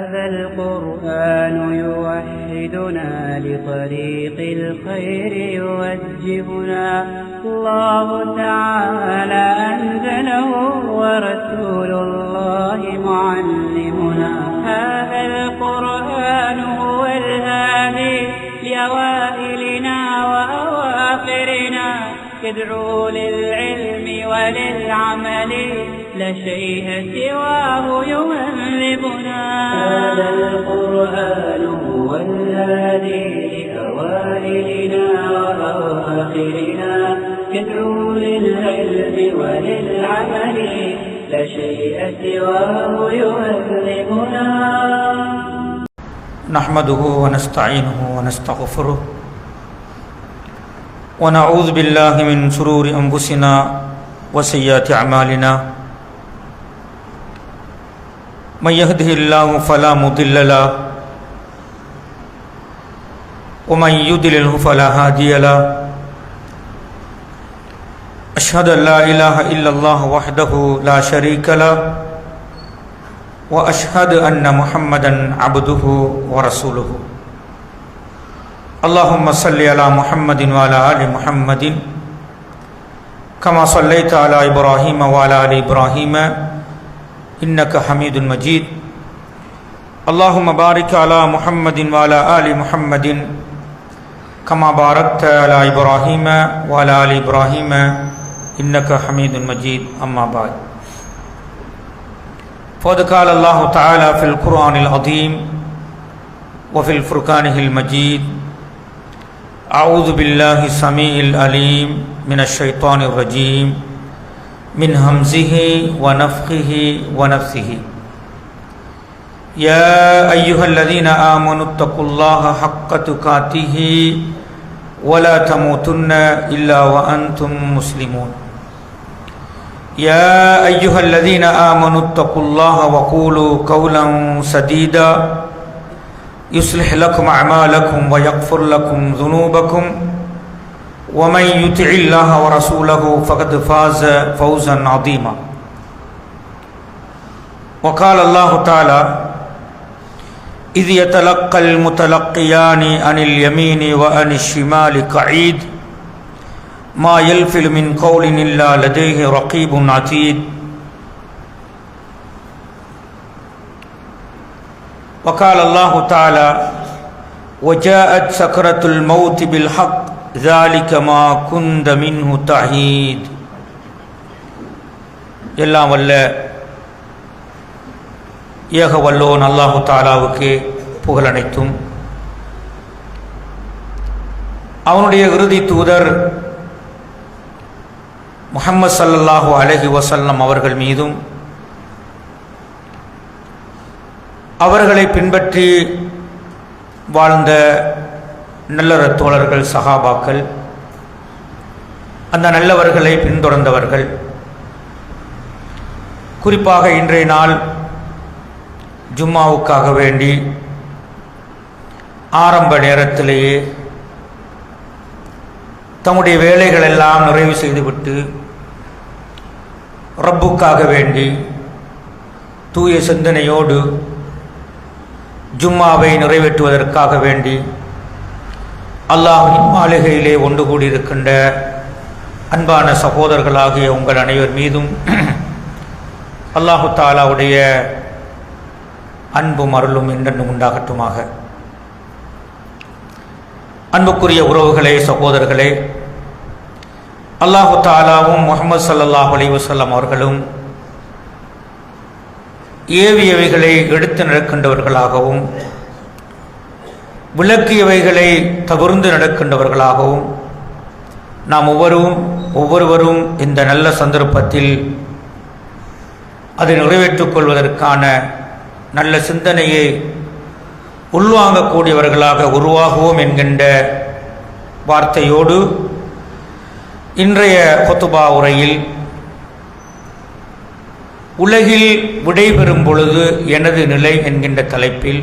هذا القرآن يوحدنا لطريق الخير يوجهنا الله تعالى أنزله ورسول الله معلمنا هذا القرآن هو الهادي لأوائلنا وأواخرنا يدعو للعلم وللعمل لا شيء سواه يهذبنا هذا القرآن هو الهادي لأوائلنا وأواخرنا يدعو للعلم وللعمل لا شيء سواه يهذبنا نحمده ونستعينه ونستغفره ونعوذ بالله من شرور أنفسنا وسيئات أعمالنا من يهده الله فلا مضل له ومن يضلله فلا هادي له أشهد أن لا إله إلا الله وحده لا شريك له وأشهد أن محمدا عبده ورسوله اللهم صل على محمد وعلى آل محمد كما صليت على إبراهيم وعلى آل إبراهيم إنك حميد مجيد اللهم بارك على محمد وعلى آل محمد كما باركت على إبراهيم وعلى آل إبراهيم إنك حميد مجيد أما بعد فقد قال الله تعالى في القرآن العظيم وفي الفرقان المجيد أعوذ بالله السميع العليم من الشيطان الرجيم من همزه ونفخه ونفثه يا أيها الذين آمنوا اتقوا الله حق تقاته ولا تموتن إلا وأنتم مسلمون يا أيها الذين آمنوا اتقوا الله وقولوا قولا سديدا يصلح لكم أعمالكم ويغفر لكم ذنوبكم ومن يطع الله ورسوله فقد فاز فوزا عظيما وقال الله تعالى إذ يتلقى المتلقيان عن اليمين وعن الشمال قعيد ما يلفظ من قول إلا لديه رقيب عتيد وقال الله تعالى وجاءت سكرة الموت بالحق ذلك ما كنت منه تحيد எல்லாம் வல்ல ஏக வல்லோன் அல்லாஹு தாலாவுக்கு புகழனைத்தும் அவனுடைய இறுதி தூதர் முஹம்மது ஸல்லல்லாஹு அலைஹி வஸல்லம் அவர்கள் மீதும் அவர்களை பின்பற்றி வாழ்ந்த நல்லற தோழர்கள் சஹாபாக்கள் அந்த நல்லவர்களை பின்தொடர்ந்தவர்கள் குறிப்பாக இன்றைய நாள் ஜும்மாவுக்காக வேண்டி ஆரம்ப நேரத்திலேயே தம்முடைய வேலைகள் எல்லாம் நிறைவு செய்துவிட்டு ரப்புக்காக வேண்டி தூய சிந்தனையோடு ஜும்மாவை நிறைவேற்றுவதற்காக வேண்டி அல்லாஹ்வின் மாளிகையிலே ஒன்று கூடியிருக்கின்ற அன்பான சகோதரர்களாகிய உங்கள் அனைவர் மீதும் அல்லாஹு தாலாவுடைய அன்பும் அருளும் என்றென்றும் உண்டாகட்டுமாக. அன்புக்குரிய உறவுகளே, சகோதரர்களே, அல்லாஹு தாலாவும் முஹம்மது ஸல்லல்லாஹு அலைஹி வஸல்லம் அவர்களும் ஏவியவைகளை எடுத்து நடக்கின்றவர்களாகவும் விளக்கியவைகளை தவிர்ந்து நடக்கின்றவர்களாகவும் நாம் ஒவ்வொருவரும் இந்த நல்ல சந்தர்ப்பத்தில் அதை நிறைவேற்றிக் கொள்வதற்கான நல்ல சிந்தனையை உள்வாங்கக்கூடியவர்களாக உருவாகுவோம் என்கின்ற வார்த்தையோடு இன்றைய குத்பா உரையில் உலகில் விடைபெறும் பொழுது எனது நிலை என்கின்ற தலைப்பில்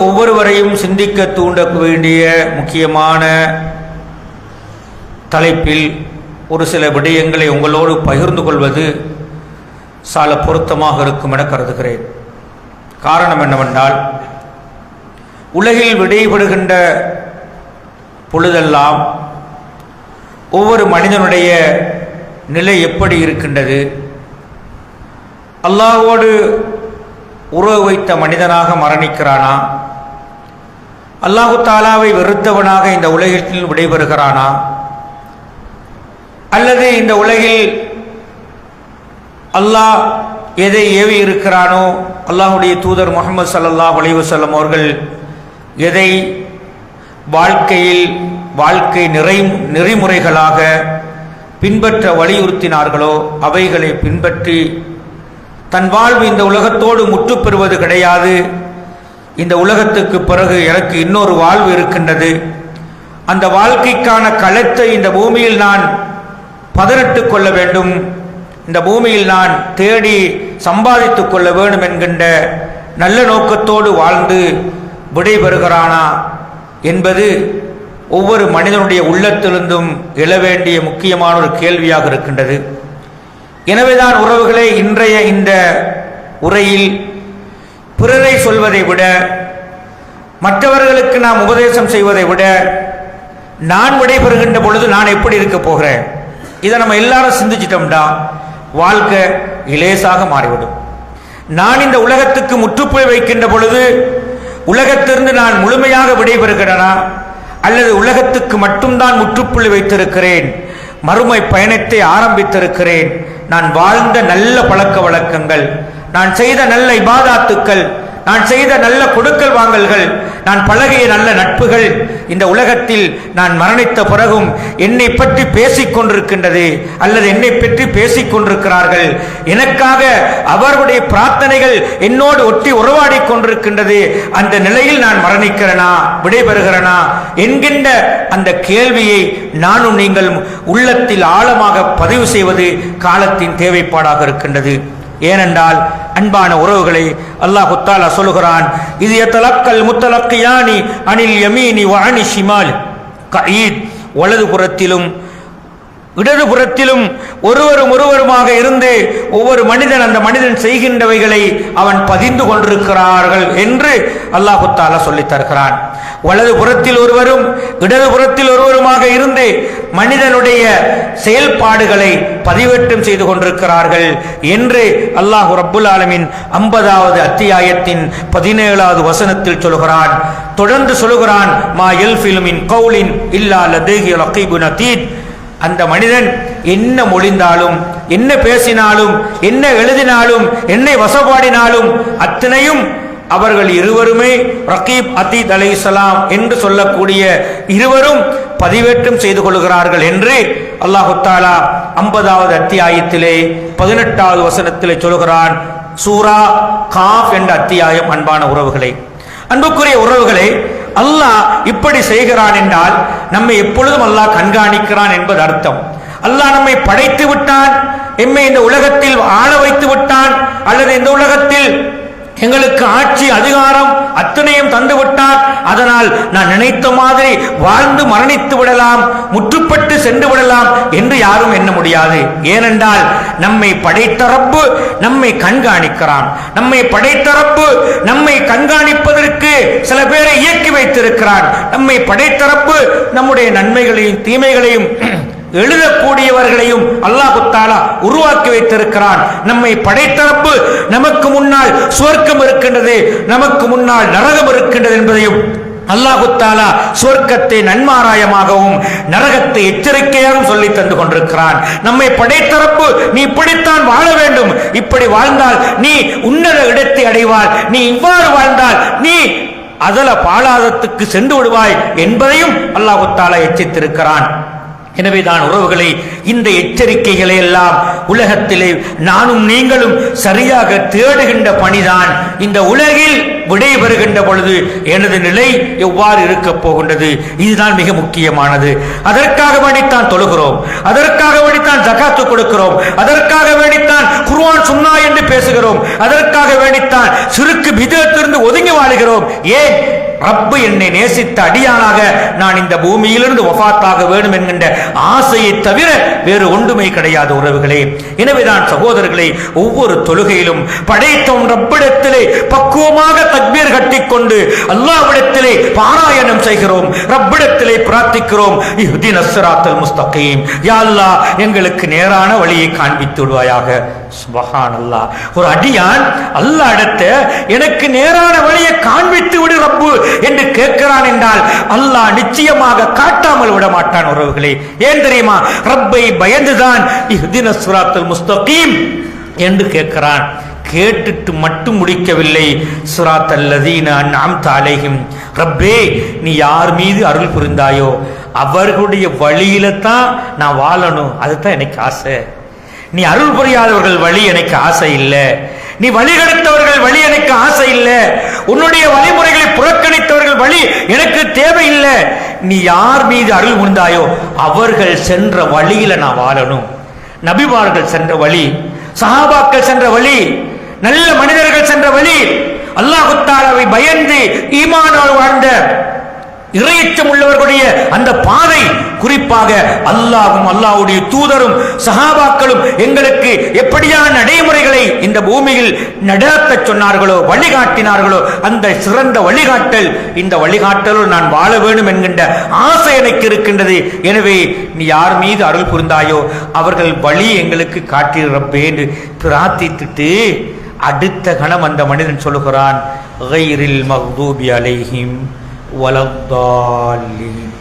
ஒவ்வொருவரையும் சிந்திக்க தூண்ட வேண்டிய முக்கியமான தலைப்பில் ஒரு சில விடயங்களை உங்களோடு பகிர்ந்து கொள்வது சால பொருத்தமாக இருக்கும் என கருதுகிறேன். காரணம் என்னவென்றால், உலகில் விடைபடுகின்ற பொழுதெல்லாம் ஒவ்வொரு மனிதனுடைய நிலை எப்படி இருக்கின்றது? அல்லாஹ்வோடு உறவு வைத்த மனிதனாக மரணிக்கிறானா? அல்லாஹு தாலாவை வெறுத்தவனாக இந்த உலகில் விடைபெறுகிறானா? அல்லது இந்த உலகில் அல்லாஹ் எதை ஏவி இருக்கிறானோ, அல்லாஹுடைய தூதர் முஹம்மது ஸல்லல்லாஹு அலைஹி வஸல்லம் அவர்கள் எதை வாழ்க்கை நெறிமுறைகளாக பின்பற்ற வலியுறுத்தினார்களோ அவைகளை பின்பற்றி தன் வாழ்வு இந்த உலகத்தோடு முற்று பெறுவது கிடையாது. இந்த உலகத்துக்கு பிறகு எனக்கு இன்னொரு வாழ்வு இருக்கின்றது. அந்த வாழ்க்கைக்கான களத்தை இந்த பூமியில் நான் பதனிட்டு கொள்ள வேண்டும், இந்த பூமியில் நான் தேடி சம்பாதித்துக் கொள்ள வேண்டும் என்கின்ற நல்ல நோக்கத்தோடு வாழ்ந்து விடைபெறுகிறானா என்பது ஒவ்வொரு மனிதனுடைய உள்ளத்திலிருந்தும் எழ வேண்டிய முக்கியமான ஒரு கேள்வியாக இருக்கின்றது. எனவேதான் உறவுகளே, இன்றைய இந்த உரையில் பிறரை சொல்வதை விட, மற்றவர்களுக்கு நாம் உபதேசம் செய்வதை விட, நான் விடைபெறுகின்ற பொழுது நான் எப்படி இருக்க போகிறேன், இதை நம்ம எல்லாரும் சிந்திச்சிட்டோம்டா வாழ்க்கை இலேசாக மாறிவிடும். நான் இந்த உலகத்துக்கு முற்றுப்புள்ளி வைக்கின்ற பொழுது உலகத்திலிருந்து நான் முழுமையாக விடைபெறுகிறேனா, அல்லது உலகத்துக்கு மட்டும்தான் முற்றுப்புள்ளி வைத்திருக்கிறேன், மறுமை பயணத்தை ஆரம்பித்திருக்கிறேன், நான் வாழ்ந்த நல்ல பழக்க வழக்கங்கள், நான் செய்த நல்ல இபாதாத்துக்கள், நான் செய்த நல்ல கொடுக்கல் வாங்கல்கள், நான் பழகிய நல்ல நட்புகள் இந்த உலகத்தில் நான் மரணித்த பிறகும் என்னை பற்றி பேசிக் கொண்டிருக்கின்றது, அல்லது என்னை பற்றி பேசிக் கொண்டிருக்கிறார்கள், எனக்காக அவர்களுடைய பிரார்த்தனைகள் என்னோடு ஒட்டி உறவாடி கொண்டிருக்கின்றது, அந்த நிலையில் நான் மரணிக்கிறேனா, விடைபெறுகிறேனா என்கின்ற அந்த கேள்வியை நானும் நீங்கள் உள்ளத்தில் ஆழமாக பதிவு செய்வது காலத்தின் தேவைப்பாடாக இருக்கின்றது. ஏனென்றால் அன்பான உறவுகளை அல்லாஹு தஆலா சொல்கிறான், இது யதலக்கல் முத்தலக்கியானி அனில் யமீனி வ அனி ஷிமால் கஈத். வலது புறத்திலும் இடது புறத்திலும் ஒருவருமாக இருந்து ஒவ்வொரு மனிதன் அந்த மனிதன் செய்கின்றவைகளை அவன் பதிந்து கொண்டிருக்கிறார்கள் என்று அல்லாஹு தஆலா சொல்லித் தருகிறான். வலது புறத்தில் ஒருவரும் இடது புறத்தில் ஒருவருமாக இருந்து மனிதனுடைய செயல்பாடுகளை பதிவேற்றம் செய்து கொண்டிருக்கிறார்கள் என்று அல்லாஹ் ரப்புல் ஆலமீன் 50வது அத்தியாயத்தின் 17வது வசனத்தில் சொல்கிறான். தொடர்ந்து சொல்கிறான், மா யல்ஃபிலு மின் கௌலின் இல்லா லதைஹி ரகீபுன் அதீத். அந்த மனிதன் என்ன மொழிந்தாலும், என்ன பேசினாலும், என்ன எழுதினாலும், என்ன வசப்பாடினாலும் அத்தனையும் அவர்கள் இருவருமே ரகீப் அதீத் அலைஹிஸ்ஸலாம் என்று சொல்லக்கூடிய இருவரும் பதிவேற்றம் செய்து கொள்கிறார்கள் என்று அல்லாஹு தஆலா 50வது அத்தியாயத்திலே 18வது வசனத்திலே சொல்கிறான். சூரா காஃப் என்ற அத்தியாயம். அன்பான உறவுகளே, அன்புக்குரிய உறவுகளே, அல்லாஹ் இப்படி செய்கிறான் என்றால் நம்மை எப்பொழுதும் அல்லாஹ் கண்காணிக்கிறான் என்பது அர்த்தம். அல்லாஹ் நம்மை படைத்து விட்டான், எம்மை இந்த உலகத்தில் ஆள வைத்து விட்டான், அல்லது இந்த உலகத்தில் எங்களுக்கு ஆட்சி அதிகாரம் அத்தனையும் தந்து விட்டான், அதனால் நான் நினைத்த மாதிரி வாழ்ந்து மரணித்து விடலாம், முற்றுப்பட்டு சென்று விடலாம் என்று யாரும் எண்ண முடியாது. ஏனென்றால் நம்மை படைத்த ரப்பு நம்மை கண்காணிக்கிறான். நம்மை படைத்த ரப்பு நம்மை கண்காணிப்பதற்கு சில பேரை இயக்கி வைத்திருக்கிறான். நம்மை படைத்த ரப்பு நம்முடைய நன்மைகளையும் தீமைகளையும் எழுதக்கூடியவர்களையும் அல்லாஹ் தஆலா உருவாக்கி வைத்திருக்கிறான். நம்மை படைத்த ரப்பு நமக்கு முன்னால் சுவர்க்கம் இருக்கின்றது, நமக்கு முன்னால் நரகம் இருக்கின்றது என்பதையும் அல்லாஹ் தஆலா சுவர்க்கத்தை நன்மாராயமாகவும் நரகத்தை எச்சரிக்கையாகவும் சொல்லி தந்து கொண்டிருக்கிறான். நம்மை படைத்த ரப்பு நீ இப்படித்தான் வாழ வேண்டும், இப்படி வாழ்ந்தால் நீ உன்னத இடத்தை அடைவாய், நீ இவ்வாறு வாழ்ந்தால் நீ அதல பாலாதத்துக்கு சென்று விடுவாய் என்பதையும் அல்லாஹ் தஆலா எச்சரித்திருக்கிறான். எனவேதான் உறவுகளை, இந்த எச்சரிக்கைகளை எல்லாம் உலகத்திலே நானும் நீங்களும் சரியாக தேடுகின்ற பணிதான். இந்த உலகில் விடைபெறுகின்ற பொழுது எனது நிலை எவ்வாறு இருக்க போகின்றது, இதுதான் மிக முக்கியமானது. அதற்காக வேண்டித்தான் தொழுகிறோம், அதற்காக வேண்டித்தான் ஜகாத்து கொடுக்கிறோம், அதற்காக வேண்டித்தான் குர்ஆன் சுன்னா என்று பேசுகிறோம், அதற்காக வேண்டித்தான் சிறுக்கு பிதத்திலிருந்து ஒதுங்கி வாழுகிறோம். ஏன்? ரப்பு என்னை நேசித்த அடியானாக நான் இந்த பூமியிலிருந்து வஃபாத்தாக வேண்டும் என்கின்ற ஆசையை தவிர வேறு ஒன்றுமே கிடையாது உறவுகளே. எனவேதான் சகோதரர்களே, ஒவ்வொரு தொழுகையிலும் படைத்தோம் ரப்பிடத்திலே பக்குவமான கொண்டு அல்லாஹ்விடத்திலே பாராயணம் செய்கிறோம், ரப்பிடத்திலே பிரார்த்திக்கிறோம். இஹ்தினஸ் ஸிராத்தல் முஸ்தகீம், யா அல்லாஹ் எங்களுக்கு நேரான வழியை காண்பித்து விடுவாயாக. சுப்ஹானல்லாஹ். ஒரு அடியான் அல்லாஹ் இடத்தை எனக்கு நேரான வழியை காண்பித்து விடு ரப்பு என்று கேட்கிறான் என்றால் அல்லாஹ் நிச்சயமாக காட்டாமல் விட மாட்டான். உறவுகளே, ஏன் தெரியுமா? ரப்பை பயந்துதான் இஹ்தினஸ் ஸிராத்தல் முஸ்தகீம் என்று கேட்கிறான். கேட்டுட்டு மட்டும் முடிக்கவில்லை. ஸிராத்தல் லதீன அன்அம்த அலைஹிம், ரப்பே நீ யார் மீது அருள் புரிந்தாயோ அவர்களுடைய வழியில தான் நான் வாழணும், அதுதான் எனக்கு ஆசை. நீ அருள் புரியாதவர்கள் வழி எனக்கு ஆசை இல்லை, நீ வழிகெடுத்தவர்கள் வழி எனக்கு ஆசை இல்லை, உன்னுடைய வழிமுறைகளை புறக்கணித்தவர்கள் வழி எனக்கு தேவையில்லை. நீ யார் மீது அருள் புரிந்தாயோ அவர்கள் சென்ற வழியில நான் வாழணும். நபிமார்கள் சென்ற வழி, சஹாபாக்கள் சென்ற வழி, நல்ல மனிதர்கள் சென்ற வழி, அல்லாஹ் தஆலாவை பயந்து ஈமானோடு வாழ்ந்த இறையச்சம் உள்ளவர்களுடைய அந்த பாதை, குறிப்பாக அல்லாஹ்வும் அல்லாஹ்வுடைய தூதரும் சஹாபாக்களும் எங்களுக்கு எப்படியான நடைமுறைகளை இந்த பூமியில் நடத்த சொன்னார்களோ, வழிகாட்டினார்களோ, அந்த சிறந்த வழிகாட்டல், இந்த வழிகாட்டலோடு நான் வாழ வேண்டும் என்கின்ற ஆசை எனக்கு இருக்கின்றது. எனவே நீ யார் மீது அருள் புரிந்தாயோ அவர்கள் வழி எங்களுக்கு காட்டியிருப்பே என்று பிரார்த்தித்துட்டு அடுத்த கணம் அந்த மனிதன் சொல்லுகிறான், கைரில் மக்தூபி அலைஹிம் வலத்தாலீன்.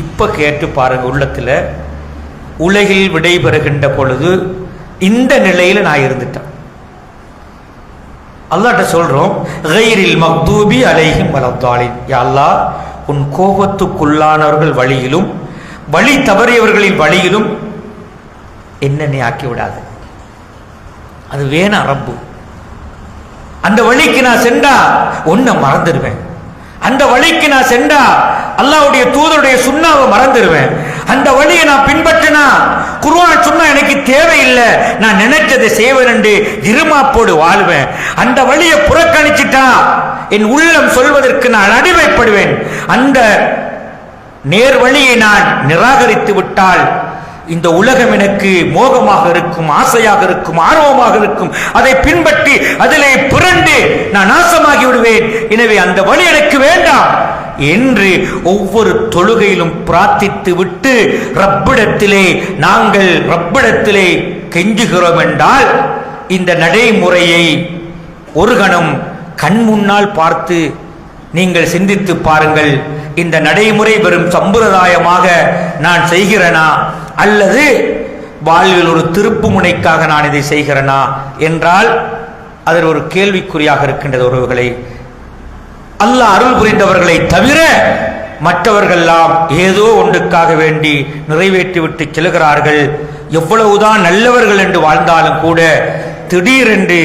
இப்ப கேட்டு பாருங்க, உள்ளத்துல உலகில் விடைபெறுகின்ற பொழுது இந்த நிலையில நான் இருந்துட்டேன். அல்லாஹ்ட்ட சொல்றோம், கைரில் மக்தூபி அலைஹிம் வலத்தாலீன், யா அல்லாஹ் உன் கோபத்துக்குள்ளானவர்கள் வழியிலும் வழி தவறியவர்களின் வழியிலும் என்னை ஆக்கி விடாது. அது வேணாம் ரப்பு. அந்த வழிக்கு நான் சென்றா உன்னை மறந்துடுவேன், அந்த வழிக்கு நான் சென்றா அல்லாஹ்வுடைய தூதருடைய சுன்னாவை மறந்துடுவேன், அந்த வழியை நான் பின்பற்றினா குர்ஆன் சுன்னா எனக்கு தேவையில்லை, நான் நினைச்சதை செய்வேன் என்று இருமாப்போடு வாழ்வேன். அந்த வழியை புறக்கணிச்சிட்டா என் உள்ளம் சொல்வதற்கு நான் அடிமைப்படுவேன். அந்த நேர் வழியை நான் நிராகரித்து விட்டால் இந்த உலகம் எனக்கு மோகமாக இருக்கும், ஆசையாக இருக்கும், ஆர்வமாக இருக்கும், அதை பின்பற்றி அதிலே புரண்டு நான் நாசமாகி விடுவேன். எனவே அந்த வழி எனக்கு வேண்டாம் என்று ஒவ்வொரு தொழுகையிலும் பிரார்த்தித்து விட்டு ரப்பிடத்திலே கெஞ்சுகிறோம் என்றால் இந்த நடைமுறையை ஒரு கணம் கண் முன்னால் பார்த்து நீங்கள் சிந்தித்து பாருங்கள். இந்த நடைமுறை வெறும் சம்பிரதாயமாக நான் செய்கிறேனா அல்லது வாழ்வில் ஒரு திருப்பு முனைக்காக நான் இதை செய்கிறேனா என்றால் அதில் ஒரு கேள்விக்குறியாக இருக்கின்றது. உறவுகளை, அல்லாஹ் அருள் புரிந்தவர்களை தவிர மற்றவர்கள்லாம் ஏதோ ஒன்றுக்காக வேண்டி நிறைவேற்றிவிட்டு செல்கிறார்கள். எவ்வளவுதான் நல்லவர்கள் என்று வாழ்ந்தாலும் கூட திடீரென்று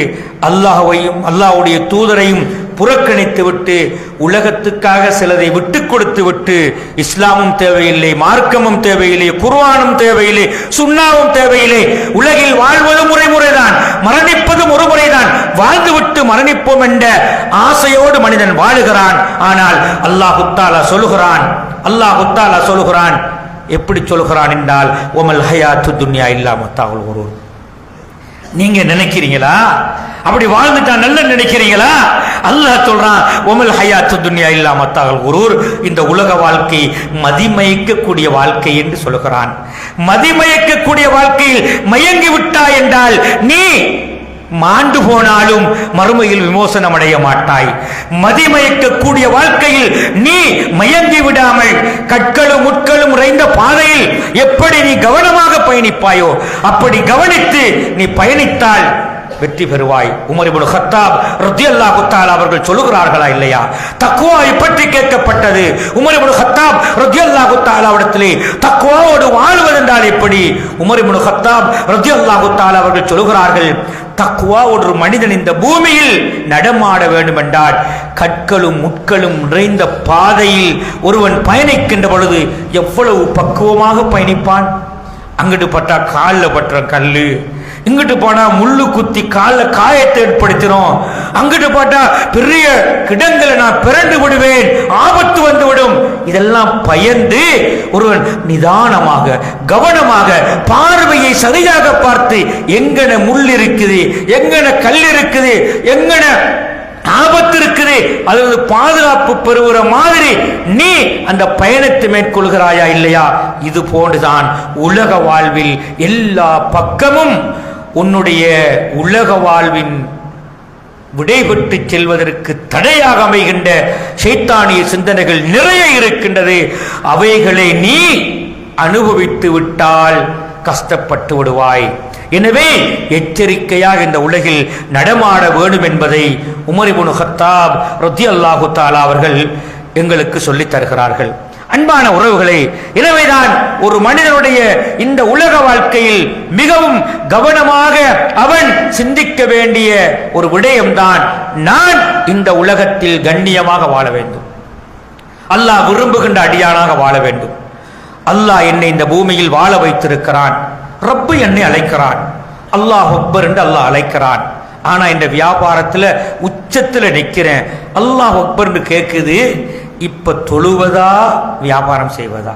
அல்லாஹ்வையும் அல்லாஹ்வுடைய தூதரையும் புறக்கணித்து விட்டு உலகத்துக்காக சிலதை விட்டு கொடுத்து விட்டு இஸ்லாமும் தேவையில்லை, மார்க்கமும் தேவையில்லை, குர்ஆனும் தேவையில்லை, சுன்னாவும் தேவையில்லை, உலகில் வாழ்வதும் முறைதான், மரணிப்பதும் ஒரு முறைதான், வாழ்ந்துவிட்டு மரணிப்போம் என்ற ஆசையோடு மனிதன் வாழுகிறான். ஆனால் அல்லாஹ் தஆலா சொல்லுகிறான், எப்படி சொல்கிறான் என்றால், ஒமல் ஹயாத்து துன்யா இல்லா மத்தாஉல் குரூர். நீங்க நினைக்கிறீங்களா அப்படி வாழ்ந்துட்டா நல்ல நினைக்கிறீங்களா? அல்லாஹ் சொல்றான், ஒமல் ஹயாத்து துன்யா இல்லா மத்தாஉல் குரூர், இந்த உலக வாழ்க்கை மதிமயக்கக்கூடிய வாழ்க்கை என்று சொல்கிறான். மதிமயக்கக்கூடிய வாழ்க்கையில் மயங்கி விட்டாய் என்றால் நீ மாண்டு போனாலும் மறுமையில் விமோசனம் அடைய மாட்டாய். மதிமயக்கக்கூடிய வாழ்க்கையில் நீ மயங்கி விடாமல் கற்களும் முட்களும் உறைந்த பாதையில் எப்படி நீ கவனமாக பயணிப்பாயோ அப்படி கவனித்து நீ பயணித்தால் வெற்றி பெறுவாய். உமர் இப்னு கத்தாப் ரலியல்லாஹு தஆலா அவர்கள் சொல்லுகிறார்களா இல்லையா? தக்வாவை பற்றி கேட்கப்பட்டது. உமர் இப்னு கத்தாப் ரலியல்லாஹு தஆலா இடத்திலே தக்வாவோடு வாழ்வது என்றால் எப்படி? உமர் இப்னு கத்தாப் ரலியல்லாஹு தஆலா அவர்கள் சொல்லுகிறார்கள், தக்வா ஒரு மனிதன் இந்த பூமியில் நடமாட வேண்டும் என்றால் கற்களும் முட்களும் நிறைந்த பாதையில் ஒருவன் பயணிக்கின்ற பொழுது எவ்வளவு பக்குவமாக பயணிப்பான். அங்கிட்டு பட்டா காலில் பற்ற கல்லு, இங்கிட்டு போனா முள்ளு குத்தி காலில் காயத்தை ஏற்படுத்தினோம், அங்கிட்டு போட்டா பெரிய கிடங்களை நான் பிறண்டு விடுவேன், ஆபத்து வந்துவிடும். இதெல்லாம் பயந்து ஒருவன் நிதானமாக கவனமாக பார்வையை சரியாக பார்த்து எங்கன முள் இருக்குது, எங்கன கல் இருக்குது, எங்கன ஆபத்து ஆபத்து இருக்குது, அதாவது பாதுகாப்பு பெறுகிற மாதிரி நீ அந்த பயணத்தை மேற்கொள்கிறாயா இல்லையா? இது போன்றுதான் உலக வாழ்வில் எல்லா பக்கமும் உன்னுடைய உலக வாழ்வின் விடைபெற்று செல்வதற்கு தடையாக அமைகின்ற ஷைத்தானிய சிந்தனைகள் நிறைய இருக்கின்றது. அவைகளை நீ அனுபவித்து விட்டால் கஷ்டப்பட்டு விடுவாய். எனவே எச்சரிக்கையாக இந்த உலகில் நடமாட வேண்டும் என்பதை உமர் இப்னு கத்தாப் ரலியல்லாஹு தஆலா அவர்கள் எங்களுக்கு சொல்லித் தருகிறார்கள். அன்பான உறவுகளே, எனவேதான் ஒரு மனிதனுடைய இந்த உலக வாழ்க்கையில் மிகவும் கவனமாக அவன் சிந்திக்க வேண்டிய ஒரு விடயம்தான், நான் இந்த உலகத்தில் கண்ணியமாக வாழ வேண்டும், அல்லாஹ் விரும்புகின்ற அடியானாக வாழ வேண்டும். அல்லாஹ் என்னை இந்த பூமியில் வாழ வைத்திருக்கிறான், ரப்பு என்னை அழைக்கிறான், அல்லாஹ் அக்பர் என்று அல்லாஹ் அழைக்கிறான். ஆனா இந்த வியாபாரத்துல உச்சத்துல நிக்கிறேன், அல்லாஹ் அக்பர் கேக்குது. இப்ப தொழுவதா வியாபாரம் செய்வதா?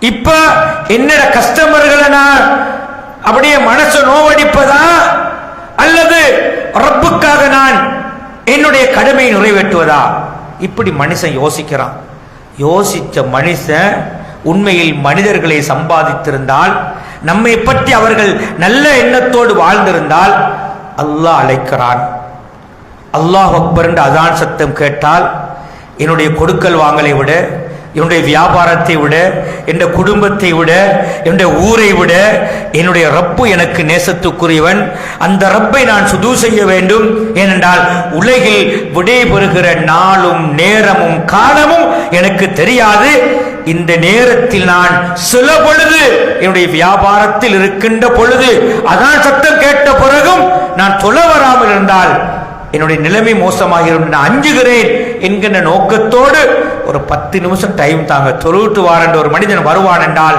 இப்ப என்னோட கஸ்டமர்களை நான் அப்படியே மனசை நோவடிப்பதா அல்லது ரப்புக்காக நான் என்னுடைய கடமையை நிறைவேற்றுவதா? இப்படி மனுஷன் யோசிக்கிறான். யோசிச்ச மனுஷன் உண்மையில் மனிதர்களை சம்பாதித்திருந்தால், நம்மை பற்றி அவர்கள் நல்ல எண்ணத்தோடு வாழ்ந்திருந்தால், அல்லாஹ் அழைக்கிறான். அல்லாஹ் அக்பர் என்று அதான் சத்தம் கேட்டால் என்னுடைய கொடுக்கல் வாங்கலை விட, என்னுடைய வியாபாரத்தை விட, என்னுடைய குடும்பத்தை விட, என்னுடைய ஊரை விட என்னுடைய ரப்பு எனக்கு நேசத்துக்குரியவன். அந்த ரப்பை நான் சுது செய்ய வேண்டும். ஏனென்றால் உலகில் விடைபெறுகிற நாளும் நேரமும் காலமும் எனக்கு தெரியாது. இந்த நேரத்தில் நான் சில பொழுது என்னுடைய வியாபாரத்தில் இருக்கின்ற பொழுது அதான் சத்தம் கேட்ட பிறகும் நான் தொழ வராமல் இருந்தால் என்னுடைய நிலைமை மோசமாக நான் அஞ்சுகிறேன் என்கின்ற நோக்கத்தோடு ஒரு 10 நிமிஷம் டைம் தாங்க, தொழுவிட்டு வாரண்ட ஒரு மனிதன் வருவான் என்றால்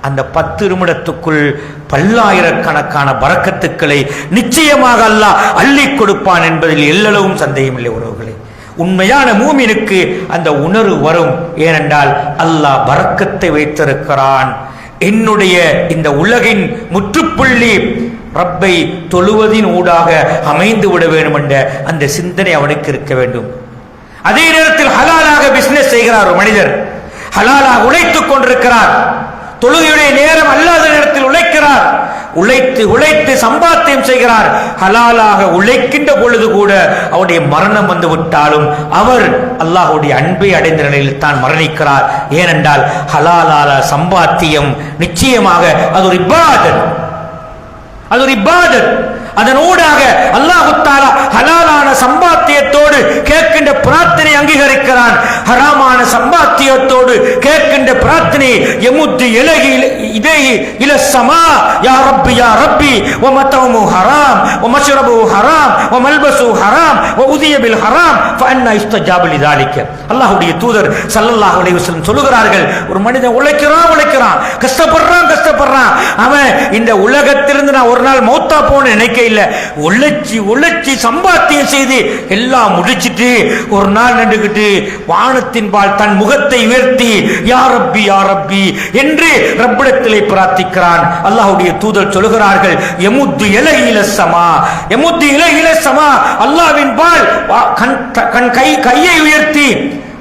அந்த 10 நிமிடத்துக்குள் பல்லாயிரக்கணக்கான பரக்கத்துக்களை நிச்சயமாக அல்லாஹ் அள்ளி கொடுப்பான் என்பதில் எல்லளவும் சந்தேகமில்லை. உறவுகளே, உண்மையான மூமினுக்கு அந்த உணர்வு வரும். ஏனென்றால் அல்லாஹ் பரக்கத்தை வைத்திருக்கிறான். என்னுடைய இந்த உலகின் முற்றுப்புள்ளி ரப்பை தொழுவதின் ஊடாக அமைந்து விட வேண்டும் என்ற அந்த சிந்தனை அவனுக்கு இருக்க வேண்டும். அதே நேரத்தில் ஹலாலாக பிசினஸ் செய்கிறார் ஒரு மனிதர், ஹலாலாக உழைத்துக் கொண்டிருக்கிறார். தொழுகையுடைய நேரம் அல்லாத நேரத்தில் உழைக்கிறார், உழைத்து உழைத்து சம்பாத்தியம் செய்கிறார். ஹலாலாக உழைக்கின்ற பொழுது கூட அவருடைய மரணம் வந்து விட்டாலும் அவர் அல்லாஹ்வுடைய அன்பை அடைந்த நிலையில் தான் மரணிக்கிறார். ஏனென்றால் ஹலாலால சம்பாத்தியம் நிச்சயமாக அது ஒரு இபாதத், அது ஒரு இபாதத். அதனூடாக அல்லாஹ் தஆலா ஹலாலான சம்பாத்தியத்தோடு கேட்கின்ற பிரார்த்தனை அங்கீகரிக்கிறான். ஹராமான சம்பாத்தியத்தோடு கேட்கின்ற பிரார்த்தனை யமுத்து இலகி இதை இல ஸமா யா ரப்பி யா ரப்பி வ மதமு ஹராம் வ மஷ்ரபு ஹராம் வ மல்பசு ஹராம் வ உதிய பில் ஹராம் ஃபஅன்னா இஸ்தஜாப லிதாலிக. அல்லாஹ்வுடைய தூதர் ஸல்லல்லாஹு அலைஹி வஸல்லம் சொல்கிறார்கள், ஒரு மனிதன் உழைக்கிறான் கஷ்டப்படுறான், அவன் இந்த உலகத்திலிருந்து நான் ஒரு நாள் மௌத்தா போன நினைக்க இல்ல, உழைச்சி சம்பாத்தியம் செய்து எல்லாம் முடிச்சிட்டு ஒரு நாள் நின்றுகிட்டு வானத்தின் பால் தன் முகத்தை உயர்த்தி யா ரப்பி யா ரப்பி என்று ரப்பிடத்திலே பிரார்த்திக்கிறான். அல்லாஹ்வுடைய தூதர் சொல்கிறார்கள், யமுத்து இலையில ஸமா, யமுத்து இலையில ஸமா, அல்லாஹ்வின் பால் கையை உயர்த்தி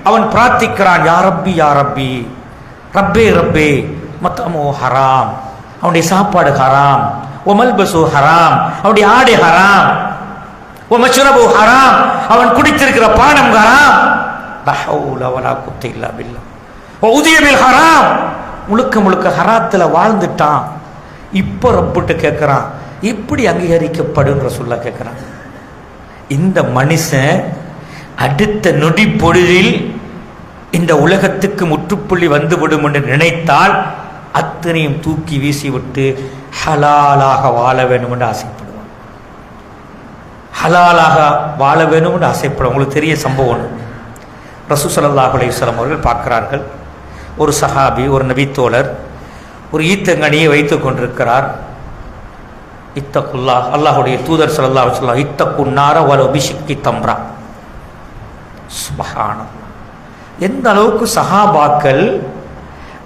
அவன் பிரார்த்திக்கிறான், யா ரப்பி யா ரப்பி, ரப்பே ரப்பே மத்தமோ ஹராம், அவனுடைய சாப்பாடு ஹராம், ஒமல்பசு ஹராம், அவனுடைய ஆடை ஹராம், ஒமஷ்ரபு ஹராம், அவன் குடித்திருக்கிற பானம் ஹராம், லா ஹவுல வலா குவத்த இல்லா பில்லாஹ், உதிய பில் ஹராம், முழுக்க ஹராத்துல வாழ்ந்துட்டான். இப்ப ரப்பிட்டு கேட்கிறான், இப்படி அங்கீகரிக்கப்படும் ரசூலுல்லாஹ் கேட்கிறான். இந்த மனுஷன் அடுத்த நொடி பொழுதில் இந்த உலகத்துக்கு முற்றுப்புள்ளி வந்துவிடும் என்று நினைத்தால் அத்தனையும் தூக்கி வீசிவிட்டு ஹலாலாக வாழ வேண்டும் என்று ஆசைப்படுவான். ஹலாலாக வாழ வேண்டும் என்று ஆசைப்படுவான். உங்களுக்கு தெரிய சம்பவம், ரசூல் ஸல்லல்லாஹு அலைஹி வஸல்லம் அவர்கள் பார்க்கிறார்கள், ஒரு சஹாபி, ஒரு நபித்தோழர் ஒரு ஈத்தங்கனியை வைத்துக் கொண்டிருக்கிறார். இத்தகுல்லாஹ், அல்லாஹ்வுடைய தூதர் ஸல்லல்லாஹு அலைஹி வஸல்லம், இத்தகுன்னார வலோ பிஷிக்கி தம்ரா. சுப்ஹானல்லாஹ், எந்த அளவுக்கு சஹாபாக்கள்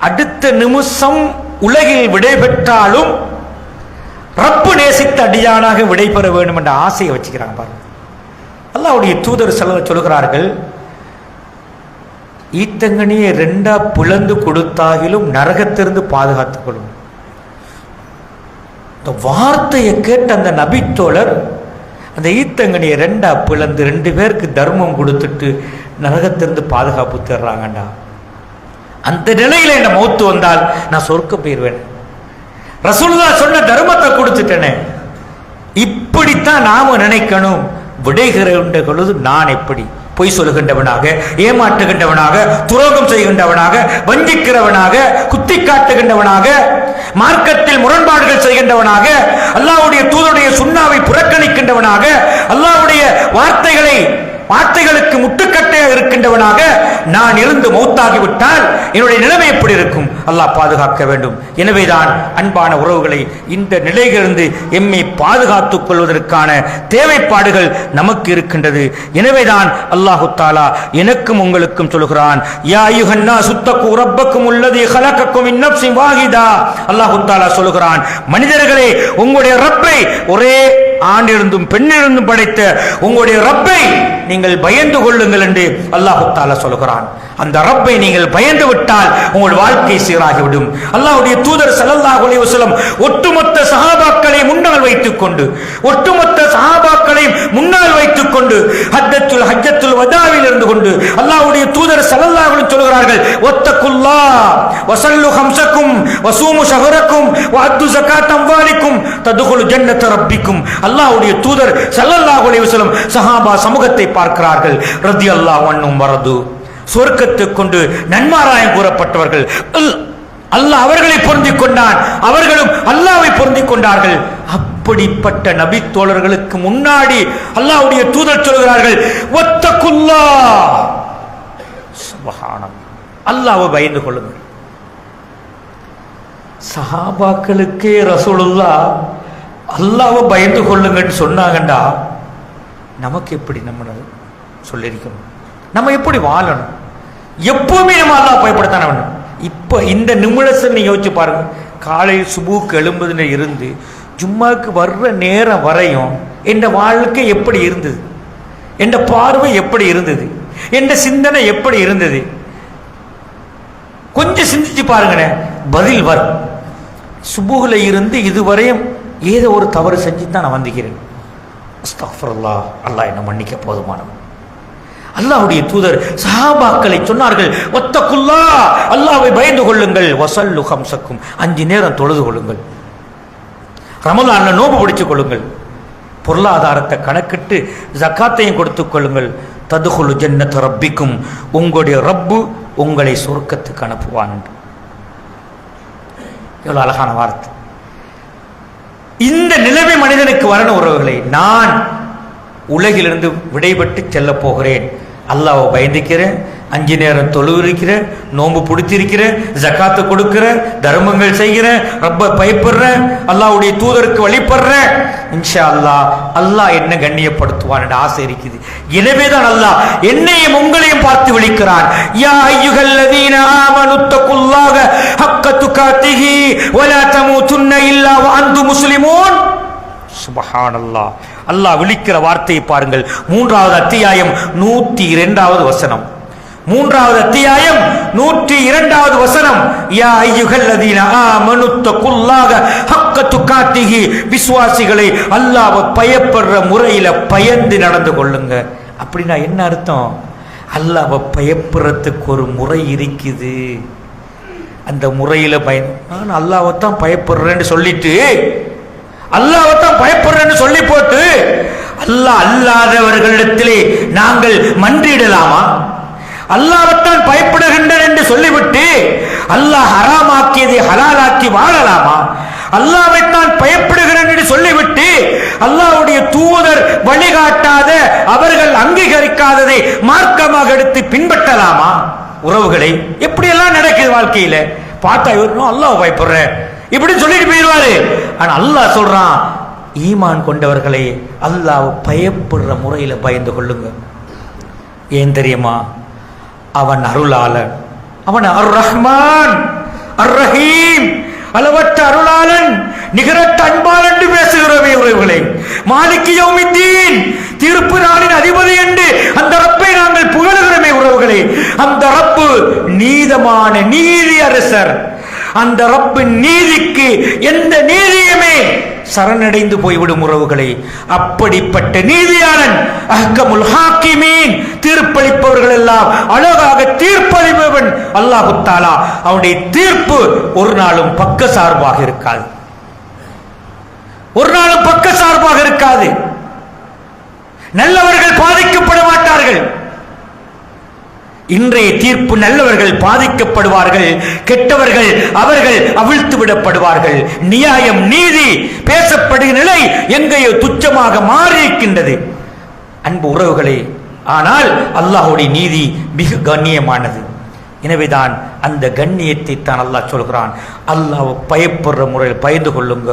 அடுத்த நிமிஷம் உலகில் விடைபெற்றாலும் ரப்பு நேசித்த அடியானாக விடைபெற வேண்டும் என்ற ஆசையை வச்சுக்கிறாங்க பாருங்க. அல்லாஹ்வுடைய தூதர் சொல்கிறார்கள், ஈத்தங்கனியை ரெண்டா பிளந்து கொடுத்தாகிலும் நரகத்திலிருந்து பாதுகாத்துக் கொள்ளும். இந்த வார்த்தையை கேட்ட அந்த நபித்தோழர் அந்த ஈத்தங்கனியை ரெண்டா பிளந்து 2 பேருக்கு தர்மம் கொடுத்துட்டு நரகத்திலிருந்து பாதுகாப்பு தர்றாங்கண்டா. அந்த நிலையில என்ன மௌத்து வந்தால் நான் சொர்க்கம் போயிருவேன். ரசூலுல்லாஹ் சொன்ன தர்மத்தை கொடுத்துட்டேனே. இப்படித்தான் நாம நினைக்கணும். விடைகின்ற பொழுது நான் எப்படி பொய் சொல்லுகின்றவனாக, ஏமாற்றுகின்றவனாக, துரோகம் செய்கின்றவனாக, வஞ்சிக்கிறவனாக, குத்தி காட்டுகின்றவனாக, மார்க்கத்தில் முரண்பாடுகள் செய்கின்றவனாக, அல்லாஹ்வுடைய தூதருடைய சுன்னாவை புறக்கணிக்கின்றவனாக, அல்லாஹ்வுடைய வார்த்தைகளுக்கு முட்டுக்கட்டையாக இருக்கின்றவனாக நான் இருந்து மௌத்தாகிவிட்டால் என்னுடைய நிலைமை எப்படி இருக்கும்? அல்லாஹ் பாதுகாக்க வேண்டும். எனவேதான் அன்பான உறவுகளை, இந்த நிலையிலிருந்து எம்மை பாதுகாத்துக் கொள்வதற்கான தேவைப்பாடுகள் நமக்கு இருக்கின்றது. எனவேதான் அல்லாஹு தஆலா எனக்கும் உங்களுக்கும் சொல்கிறான், யா அய்யுஹன்னாஸ் தக்கூ ரப்பக்கும் அல்லதீ ஹலகக்கும் மின் நஃப்ஸின் வாஹிதா. அல்லாஹு தஆலா சொல்கிறான், மனிதர்களே, உங்களுடைய ரப்பை, ஒரே ஆணிலிருந்தும் பெண்ணிலிருந்தும் படைத்த உங்களுடைய ரப்பை நீங்கள் பயந்து கொள்ளுங்கள் என்று அல்லாஹு தஆலா சொல்கிறான். அந்த ரப்பை நீங்கள் பயந்து விட்டால் உங்கள் வாழ்க்கை சீராகிவிடும். அல்லாஹ்வுடைய தூதர் ஸல்லல்லாஹு அலைஹி வஸல்லம் ஒட்டுமொத்த சஹாபாக்களை முன்னால் வைத்துக் கொண்டு ஹஜ்ஜத்துல் வதாவில் இருந்து கொண்டு அல்லாஹ்வுடைய தூதர் ஸல்லல்லாஹு அலைஹி வஸல்லம் சொல்கிறார்கள், வத்தகுல்லாஹ் வஸல்லு ஹம்ஸக்கும் வஸூமு ஷஹரக்கும் வஅத்து ஸகாத் அம்வாலிக்கும் ததுகுலு ஜன்னத ரப்பிக்கும். அல்லாஹ்வுடைய தூதர் ஸல்லல்லாஹு அலைஹி வஸல்லம் சஹாபா சமூகத்தை பார்க்கிறார்கள். ரலியல்லாஹு அன்ஹும் வரது, சொர்க்கத்துக்கு கொண்டு நன்மாராயம் கூறப்பட்டவர்கள். அல்லாஹ் அவர்களை பொருந்திக் கொண்டான், அவர்களும் அல்லாஹ்வை பொருந்திக் கொண்டார்கள். அப்படிப்பட்ட நபி தோழர்களுக்கு முன்னாடி அல்லாஹ்வுடைய தூதர் சொல்கிறார்கள், வத்தகுல்லாஹ், சுப்ஹானல்லாஹ், அல்லாஹ்வை பயந்து கொள்ளுங்கள். சஹாபாக்களுக்கே ரசூலுல்லாஹ் அல்லாஹ்வை பயந்து கொள்ளுங்கன்னு சொன்னாங்கண்டா, நமக்கு எப்படி நம்ம சொல்லியிருக்கணும்? நம்ம எப்படி வாழணும்? எப்பவுமே நம்ம அல்லாஹ் பயப்படத்தானே வேணும். இப்போ இந்த நிமிடத்தை நீங்க யோசிச்சு பாருங்க. காலை சுபுக்கு எழும்புதுல இருந்து ஜும்மாக்கு வர்ற நேரம் வரையும் என் வாழ்க்கை எப்படி இருந்தது, என் பார்வை எப்படி இருந்தது, என் சிந்தனை எப்படி இருந்தது? கொஞ்சம் சிந்திச்சு பாருங்க, பதில் வரும். சுபுகுல இருந்து இதுவரையும் ஏதோ ஒரு தவறு செஞ்சு தான் நான் வந்திக்கிறேன். அஸ்தக்ஃபிருல்லாஹ், அல்லாஹ் என்ன மன்னிக்க போதுமானவன். அல்லாஹ்வுடைய தூதர் சஹாபாக்களை சொன்னார்கள், வத்தகுல்லாஹ், அல்லாஹ்வை பயந்து கொள்ளுங்கள், வஸல்லு ஹம்ஸக்கும், 5 நேரம் தொழுது கொள்ளுங்கள், ரமலான்ல நோன்பு பிடிச்சு கொள்ளுங்கள், பொருளாதாரத்தை கணக்கிட்டு ஜக்காத்தையும் கொடுத்துக் கொள்ளுங்கள், ததுகுலு ஜன்னத ரப்பிக்கும், உங்களுடைய ரப்பு உங்களை சொர்க்கத்துக்கு அனுப்புவான். எவ்வளவு அழகான வார்த்தை. இந்த நிலைமை மனிதனுக்கு வரணும் உறவுகளை. நான் உலகிலிருந்து விடைபெற்று செல்ல போகிறேன், அல்லாஹ்வை பயந்துக்கிறேன், 5 நேரம் தொழுகிறேன், நோன்பு பிடித்திருக்கிறேன், ஜக்காத்து கொடுக்கிறேன், தர்மங்கள் செய்கிறேன், ரப்ப பயப்படுறேன், அல்லாஹ்வுடைய தூதருக்கு வழிபடுறேன், இன்ஷா அல்லாஹ் அல்லாஹ் என்ன கண்ணியப்படுத்துவான் என்ற ஆசை இருக்குது. எனவேதான் அல்லாஹ் என்னையும் உங்களையும் பார்த்து விழிக்கிறான். யா அய்யுஹல்லதீன ஆமனு தகுல்லாஹ ஹக்க துகாத்திஹி வலா தமூதுன்ன இல்லா வ அன்தும் முஸ்லிமூன். சுப்ஹானல்லாஹ், அல்லாஹ் விழிக்கிற வார்த்தையை பாருங்கள். 3வது அத்தியாயம் 102வது வசனம். 3வது அத்தியாயம் 102வது வசனம். யா அய்யுஹல்லதீன ஆமனு தகுல்லாஹ ஹக்க துகாத்திஹி, விசுவாசிகளை அல்லாஹ்வை பயப்படுற முறையில பயந்து நடந்து கொள்ளுங்க. அப்படின்னா என்ன அர்த்தம்? அல்லாஹ்வை பயப்படுறதுக்கு ஒரு முறை இருக்குது. அந்த முறையில நான் அல்லாஹ்வை தான் பயப்படுறேன்னு சொல்லிட்டு, அல்லாஹ்வை தான் பயப்படுறேன்னு சொல்லி போட்டு அல்லாஹ் அல்லாதவர்களிடத்திலே நாங்கள் மன்றிடலாமா? அல்லாஹ்வைத்தான் பயப்படுகின்றேன் என்று சொல்லிவிட்டு அல்லாஹ் ஹராமாக்கியதை ஹலாலாக்கி வாழலாமா? அல்லாஹ்வைத்தான் பயப்படுகிறேன் என்று சொல்லிவிட்டு அல்லாஹ்வுடைய தூதர் வழிகாட்டாத, அவர்கள் அங்கீகரிக்காததை மார்க்கமாக எடுத்து பின்பற்றலாமா? உறவுகளை, எப்படியெல்லாம் நடக்குது வாழ்க்கையில. பார்த்தா இவரும் அல்லாஹ் பயப்படுற இப்படி சொல்லிட்டு போயிடுவாரு. ஆனா அல்லாஹ் சொல்றான், ஈமான் கொண்டவர்களை அல்லாஹ் பயப்படுற முறையில பயந்து கொள்ளுங்க. ஏன் தெரியுமா? அவன் அருளாளன், அவன் அர் ரஹ்மான் அர் ரஹீம், அளவற்ற அருளாளன், நிகரற்ற அன்பாளன் என்று பேசுகிறவே உறவுகளை. மாலிக் யௌமித்தீன், தீர்ப்பு நாளின் அதிபதி அந்த ரப்பு நீதமான நீதி அரசர். அந்த ரப்பின் நீதிக்கு எந்த நீதியுமே சரணடைந்து போய்விடும் உறவுகளை. அப்படிப்பட்ட நீதியாளன் அஹ்கமுல் ஹாக்கிமீன், தீர்ப்பளிப்பவர்கள் எல்லாம் அழகாக தீர்ப்பளிப்பவன் அல்லாஹு தஆலா. அவனுடைய தீர்ப்பு ஒரு நாளும் பக்க சார்பாக இருக்காது, ஒரு நாளும் பக்க சார்பாக இருக்காது. நல்லவர்கள் பாதிக்கப்பட மாட்டார்கள். இன்றைய தீர்ப்பு நல்லவர்கள் பாதிக்கப்படுவார்கள், கெட்டவர்கள் அவர்கள் அவிழ்த்து விடப்படுவார்கள். நியாயம் நீதி பேசப்படுகிற நிலை எங்கேயோ துச்சமாக மாறியிருக்கின்றது அன்பு உறவுகளே. ஆனால் அல்லாஹ்வுடைய நீதி மிக கண்ணியமானது. எனவேதான் அந்த கண்ணியத்தை தான் அல்லாஹ் சொல்கிறான். அல்லாஹ் பயப்படுற முறையில் பயந்து கொள்ளுங்க.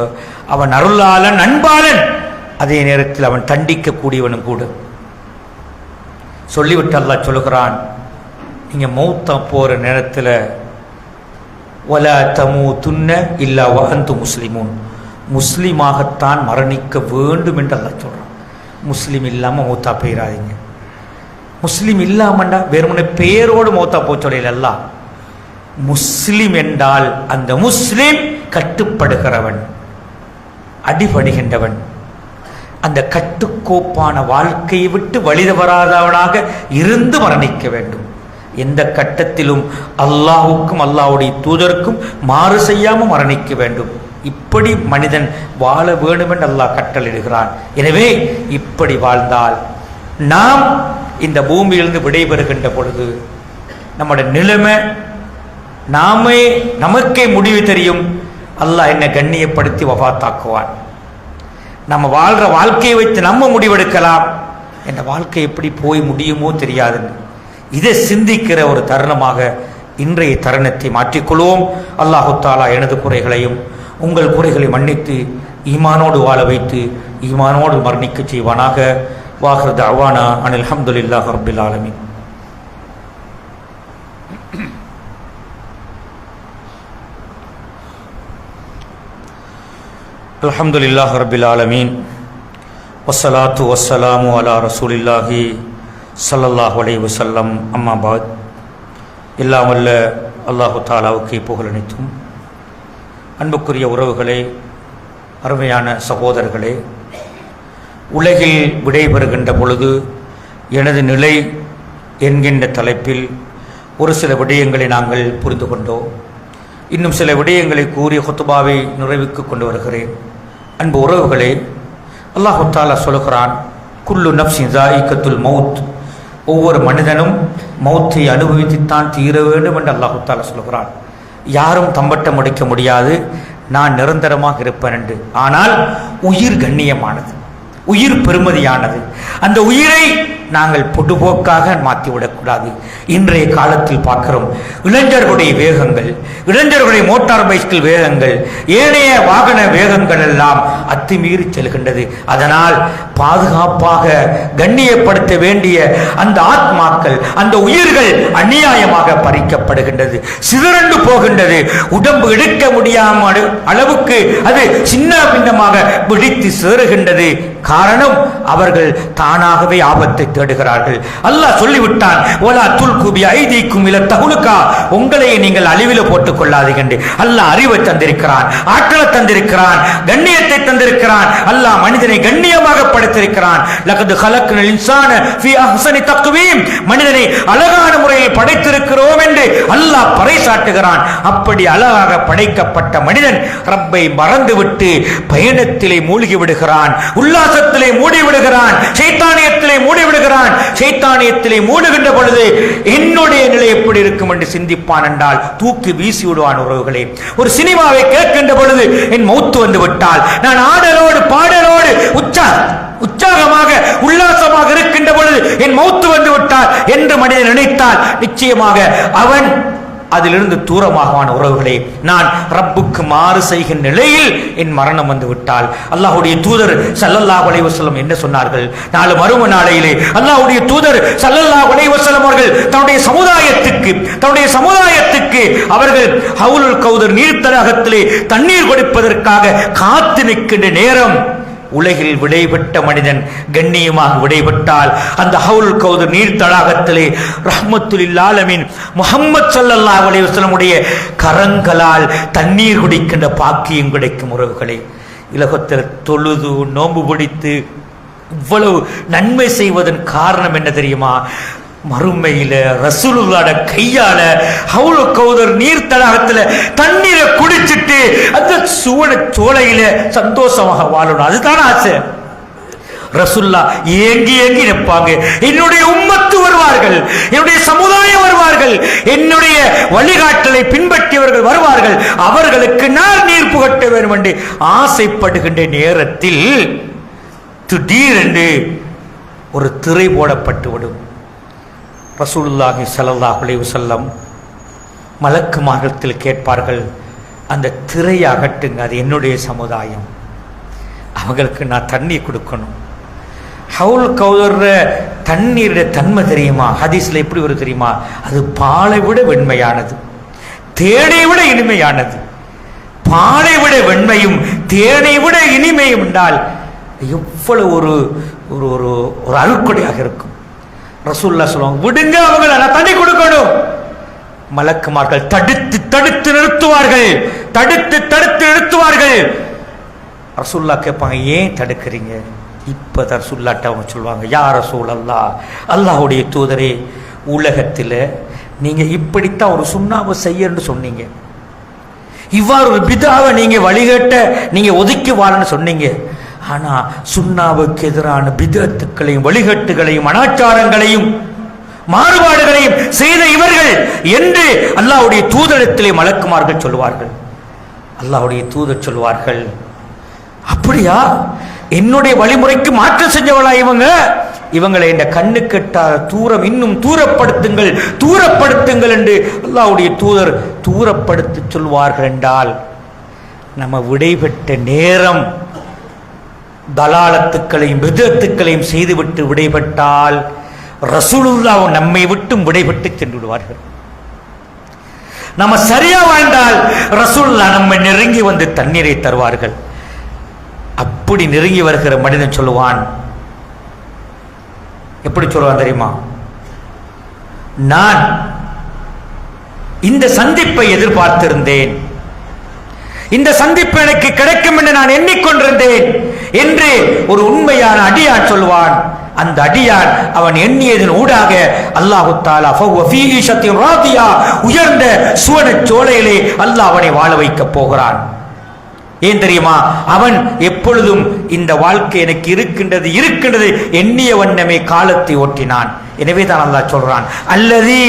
அவன் அருளாளன், அன்பாளன், அதே நேரத்தில் அவன் தண்டிக்க கூடியவனும் கூட. சொல்லிவிட்டு அல்லாஹ் சொல்கிறான், நீங்க மௌத்தா போற நேரத்தில் வலா தமூதுன்ன இல்லா வஅன்தும் முஸ்லிமூன், முஸ்லிமாகத்தான் மரணிக்க வேண்டும் என்று அல்லாஹ் சொல்றான். முஸ்லிம் இல்லாம மௌத்தா போயிடாதீங்க. முஸ்லிம் இல்லாமண்டா வெறுமனே பேரோடு மௌத்தா போச்சொல்ல அல்லாஹ். முஸ்லிம் என்றால் அந்த முஸ்லிம் கட்டுப்படுகிறவன், அடிபடுகின்றவன், அந்த கட்டுக்கோப்பான வாழ்க்கையை விட்டு வழிதவராதவனாக இருந்து மரணிக்க வேண்டும். எந்த கட்டத்திலும் அல்லாஹுக்கும் அல்லாஹ்வுடைய தூதருக்கும் மாறு செய்யாமல் மரணிக்க வேண்டும். இப்படி மனிதன் வாழ வேண்டும் என்று அல்லாஹ் கட்டளையிடுகிறான். எனவே இப்படி வாழ்ந்தால் நாம் இந்த பூமியிலிருந்து விடைபெறுகின்ற பொழுது நம்முடைய நிலைமை நமக்கே முடிவு தெரியும். அல்லாஹ் என்னை கண்ணியப்படுத்தி வஃபாத்தாக்குவான். நம்ம வாழ்ற வாழ்க்கையை வைத்து நம்ம முடிவெடுக்கலாம். என் வாழ்க்கை எப்படி போய் முடியுமோ தெரியாதுன்னு இதை சிந்திக்கிற ஒரு தருணமாக இன்றைய தருணத்தை மாற்றிக்கொள்வோம். அல்லாஹு தஆலா எனது குறைகளையும் உங்கள் குறைகளை மன்னித்து ஈமானோடு வாழ வைத்து ஈமானோடு மரணிக்க செய்வானாக. வாஹிரு தஅவானா அனில் ஹம்துலில்லாஹி ரப்பில் ஆலமீன். அல்ஹம்துலில்லாஹி ரப்பில் ஆலமீன். வஸ்ஸலாத்து வஸ்ஸலாமு அலா ரசூலில்லாஹி ஸல்லல்லாஹு அலைஹி வஸல்லம். அம்மா பாத். எல்லாம் வல்ல அல்லாஹு தஆலாவுக்கு புகழ் அனைத்தும். அன்புக்குரிய உறவுகளே, அருமையான சகோதரர்களே, உலகில் விடைபெறுகின்ற பொழுது எனது நிலை என்கின்ற தலைப்பில் ஒரு சில விடயங்களை நாங்கள் புரிந்து கொண்டோம். இன்னும் சில விடயங்களை கூறிய குத்துபாவை நிறைவுக்கு கொண்டு வருகிறேன். அன்பு உறவுகளே, அல்லாஹு தஆலா சொல்கிறான், குல்லு நஃப்ஸின் ஸாயிகத்துல் மௌத், ஒவ்வொரு மனிதனும் மௌத்தை அனுபவித்துத்தான் தீர வேண்டும் என்று அல்லாஹு தஆலா சொல்கிறான். யாரும் தம்பட்டம் முடிக்க முடியாது, நான் நிரந்தரமாக இருப்பேன் என்று. ஆனால் உயிர் கண்ணியமானது, உயிர் பெருமதியானது. அந்த உயிரை நாங்கள் பொடுபோக்காக மாற்றிவிடக்கூடாது. இன்றைய காலத்தில் பார்க்கிறோம், இளைஞர்களுடைய வேகங்கள், இளைஞர்களுடைய மோட்டார் பைஸ்கிள் வேகங்கள், ஏனைய வாகன வேகங்கள் எல்லாம் அத்துமீறி செல்கின்றது. அதனால் பாதுகாப்பாக கண்ணியப்படுத்த வேண்டிய அந்த ஆத்மாக்கள், அந்த உயிர்கள் அநியாயமாக பறிக்கப்படுகின்றது, சிதறண்டு போகின்றது. உடம்பு எடுக்க முடியாமல் அளவுக்கு அது சின்ன பின்னமாக பிடித்து சேருகின்றது. காரணம், அவர்கள் தானாகவே ஆபத்தை தேடுகிறார்கள். அல்லாஹ் சொல்லிவிட்டான், வலா துல்கு பி ஐதீக்கும் இல தஹலுகா, உங்களையே நீங்கள் அழிவில போட்டுக் கொள்ளாதீர்கள். அல்லாஹ் அறிவை தந்திருக்கிறான், ஆற்றலை தந்திருக்கிறான், கண்ணியத்தை தந்திருக்கிறான். அல்லாஹ் மனிதனை கண்ணியமாக படைத்திருக்கிறான். லகத் ஹலக்னல் இன்சான ஃபீ அஹ்ஸனி தக்வீம், மனிதனை அழகான முறையில் படைத்திருக்கிறோம் என்று அல்லாஹ் பறைசாட்டுகிறான். அப்படி அழகாக படைக்கப்பட்ட மனிதன் ரப்பை மறந்துவிட்டு பயணத்திலே மூழ்கி விடுகிறான், உல்லாசத்திலே மூடி விடுகிறான், சைத்தானியத்திலே மூடி விடுகிறான். சைத்தானியத்திலே மூடுகின்ற பொழுது என்னுடைய நிலை எப்படி இருக்கும் என்று சிந்திப்பான் என்றால் தூக்கி வீசி விடுவான். உறவுகளே, ஒரு சினிமாவை கேட்கின்ற பொழுது என் மௌத்து வந்து விட்டால், நான் ஆடலோடு பாடலோடு உற்சாகமாக உல்லாசமாக இருக்கின்ற பொழுது என் மௌத்து வந்து விட்டால் என்று மனிதன் நினைத்தால் நிச்சயமாக அவன் அதிலிருந்து தூரமாகவான. உறவுகளே, நான் ரப்புக்கு மாறு செய்கின்ற நிலையில் என் மரணம் வந்து விட்டால், அல்லாஹ்வுடைய தூதர் ஸல்லல்லாஹு அலைஹி வஸல்லம் என்ன சொன்னார்கள்? நாளை மறுமை நாளையிலே அல்லாஹ்வுடைய தூதர் ஸல்லல்லாஹு அலைஹி வஸல்லம் அவர்கள் தன்னுடைய சமுதாயத்துக்கு அவர்கள் ஹவுலுல் கௌதர் நீர்த்தடாகத்திலே தண்ணீர் கொடுப்பதற்காக காத்து நிற்கின்ற நேரம், உலகில் விடைபெற்ற மனிதன் கண்ணியமாக விடைபெற்றால் அந்த ஹவுல் கௌதர் நீர் தடாகத்திலே ரஹ்மத்துல் ஆலமீன் முஹம்மது ஸல்லல்லாஹு அலைஹி வஸல்லம் உடைய கரங்களால் தண்ணீர் குடிக்கின்ற பாக்கியம் கிடைக்கும். உறவுகளே, உலகத்தில் தொழுது நோன்பு பிடித்து இவ்வளவு நன்மை செய்வதன் காரணம் என்ன தெரியுமா? மறுமையில ரசூலுல்லாஹ்ட கையால ஹவுல் கௌதர் நீர் தடாகத்துல தண்ணீரை குடிச்சிட்டு அந்த சுவன சோலையில சந்தோஷமாக வாழணும். அதுதான் ஆசை. ரசூலுல்லாஹ் ஏங்கி ஏங்கி நிற்பாங்க. என்னுடைய உம்மத்து வருவார்கள், என்னுடைய சமுதாயம் வருவார்கள், என்னுடைய வழிகாட்டலை பின்பற்றியவர்கள் வருவார்கள், அவர்களுக்கு நான் நீர் புகட்ட வேண்டும் என்று ஆசைப்படுகின்ற நேரத்தில் திடீரென்று ஒரு திரை போடப்பட்டுவிடும். ரசூலுல்லாஹி ஸல்லல்லாஹு அலைஹி வஸல்லம் மலக்குமார்கள் கேட்பார்கள், அந்த திரையை அகட்டுங்க, அது என்னுடைய சமுதாயம், அவங்களுக்கு நான் தண்ணீர் கொடுக்கணும். ஹவுல் கௌதர் தண்ணீருடைய தன்மை தெரியுமா? ஹதீஸ்ல எப்படி வரும் தெரியுமா? அது பாலை விட வெண்மையானது, தேனை விட இனிமையானது. பாலை விட வெண்மையும் தேனை விட இனிமையும் என்றால் எவ்வளவு ஒரு ஒரு ஒரு அருட்கொடையாக இருக்கும். ரசூலுல்லாஹ் சொல்லுவாங்க, விடுங்க, அவங்களை நான் தண்ணி கொடுக்கணும். மலக்குமார்கள் தடுத்து தடுத்து நிறுத்துவார்கள், தடுத்து தடுத்து நிறுத்துவார்கள். ரசூலுல்லாஹ் கேட்பாங்க, ஏன் தடுக்கிறீங்க? இப்ப ரசூலுல்லாஹ்ட்ட அவங்க சொல்லுவாங்க, யா ரசூலல்லாஹ், அல்லாஹ்வுடைய தூதரே, உலகத்தில் நீங்க இப்படித்தான் ஒரு சுண்ணாவை செய்யன்னு சொன்னீங்க, இவ்வாறு ஒரு பிதாவை நீங்க வழிகட்ட நீங்க ஒதுக்கி வாழன்னு சொன்னீங்க. ஆனா சுன்னாவுக்கு எதிரான பிதத்துக்களையும் வழிகட்டுகளையும் அனாச்சாரங்களையும் மாறுபாடுகளையும் செய்த இவர்கள் என்று அல்லாஹ்வுடைய தூதரிடத்திலே மலக்குமார்கள் சொல்லுவார்கள். அல்லாஹ்வுடைய தூதர் சொல்லுவார்கள், அப்படியா, என்னுடைய வழிமுறைக்கு மாற்றம் செஞ்சவளா இவங்க? இவங்களை இந்த கண்ணு கெட்டாத தூரம் இன்னும் தூரப்படுத்துங்கள், தூரப்படுத்துங்கள் என்று அல்லாஹ்வுடைய தூதர் தூரப்படுத்தி சொல்வார்கள். என்றால் நம்ம விடைபெற்ற நேரம் தலாலத்துக்களையும் பிதத்துக்களையும் செய்துவிட்டு விடைபெற்றால் ரசூலுல்லாஹ் நம்மை விட்டும் விடைபெற்று சென்று விடுவார்கள். நம்ம சரியா வாழ்ந்தால் ரசூலுல்லாஹ் நம்மை நெருங்கி வந்து தண்ணீரை தருவார்கள். அப்படி நெருங்கி வருகிற மனிதன் சொல்லுவான், எப்படி சொல்லுவான் தெரியுமா? நான் இந்த சந்திப்பை எதிர்பார்த்திருந்தேன், இந்த சந்திப்பு எனக்கு கிடைக்கும் என்று நான் எண்ணிக்கொண்டிருந்தேன் என்று ஒரு உண்மையான அடியான் சொல்வான். அந்த அடியான் அவன் எண்ணியதன் ஊடாக அல்லாஹு தஆலா ஃபஹுவ ஃபீ ஈஷத்தின் ராதியா, உயர்ந்த சுவன சோலையிலே அல்லாஹ் அவனை வாழ வைக்க போகிறான். ஏன் தெரியுமா? அவன் எப்பொழுதும் இந்த வாழ்க்கை எனக்கு இருக்கின்றது இருக்கின்றது எண்ணிய வண்ணமே காலத்தை ஓட்டினான். எனவே தான் அல்லாஹ் சொல்றான், அல்லதி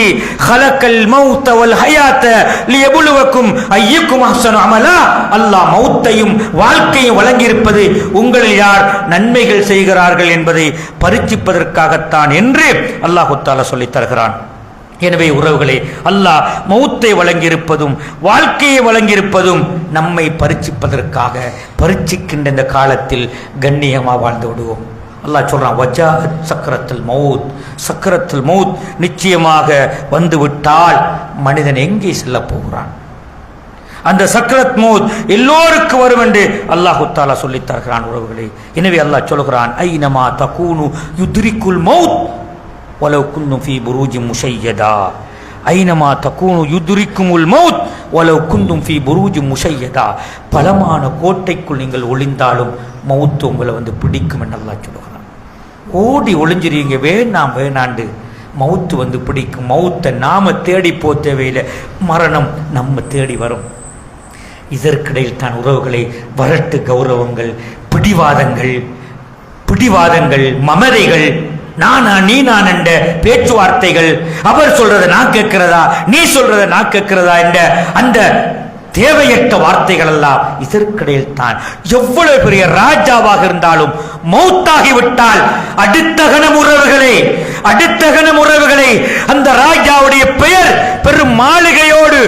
ஹலக்கல் மௌத வல் ஹயாத லியபுலுவக்கும் அய்யுக்கும் அஹ்ஸனு அமலா. அல்லாஹ் மௌத்தையும் வாழ்க்கையும் வழங்கியிருப்பது உங்களில் யார் நன்மைகள் செய்கிறார்கள் என்பதை பரீட்சிப்பதற்காகத்தான் என்று அல்லாஹ் தஆலா சொல்லித் தருகிறான். எனவே உறவுகளே, அல்லாஹ் மௌத்தை வழங்கியிருப்பதும் வாழ்க்கையை வழங்கியிருப்பதும் நம்மை பரீட்சிப்பதற்காக. பரீட்சிக்கின்ற இந்த காலத்தில் கண்ணியமாக வாழ்ந்து விடுவோம். அல்லாஹ் சொல்றான், வஜாஅத் சக்ரத்துல் மௌத், சக்ரத்துல் மௌத் நிச்சயமாக வந்துவிட்டால் மனிதன் எங்கே செல்ல போகிறான்? அந்த சக்ரத் மௌத் எல்லோருக்கும் வரும் என்று அல்லாஹு தஆலா சொல்லித் தருகிறான் உறவுகளே. எனவே அல்லாஹ் சொல்கிறான், ஐனமா தகூனு யுத்ரிக்குல் மௌத் வலவ் குன்தும் ஃபீ புரூஜின் முஷய்யதா. ஐனமா தகூனு யுத்ரிக்குமுல் மௌத் வலவ் குன்தும் ஃபீ புரூஜின் முஷய்யதா. பலமான கோட்டைக்குள் நீங்கள் ஒளிந்தாலும் மௌத் உங்களை வந்து பிடிக்கும் என்று அல்லாஹ் சொல்கிறான். ஓடி ஒளிஞ்சிருவீங்க, வேணாண்டு மௌத்து வந்து பிடிக்கும். மௌத்தை நாம தேடி போ தேவையில்லை, மரணம் நம்ம தேடி வரும். இதற்கிடையில் தான் உறவுகளை வரட்டு கௌரவங்கள், பிடிவாதங்கள், மமதைகள், நானா நீ நான் என்ற பேச்சுவார்த்தைகள், அவர் சொல்றதை நான் கேட்கிறதா நீ சொல்றதை நான் கேட்கிறதா என்ற அந்த தேவையற்ற வார்த்தைகள் எல்லாம் இதற்கிடையில் தான். எவ்வளவு பெரிய ராஜாவாக இருந்தாலும் மௌத்தாகிவிட்டால் அடுத்த கணம் உறவுகளை அந்த ராஜாவுடைய பெயர் பெரும் மாளிகையோடு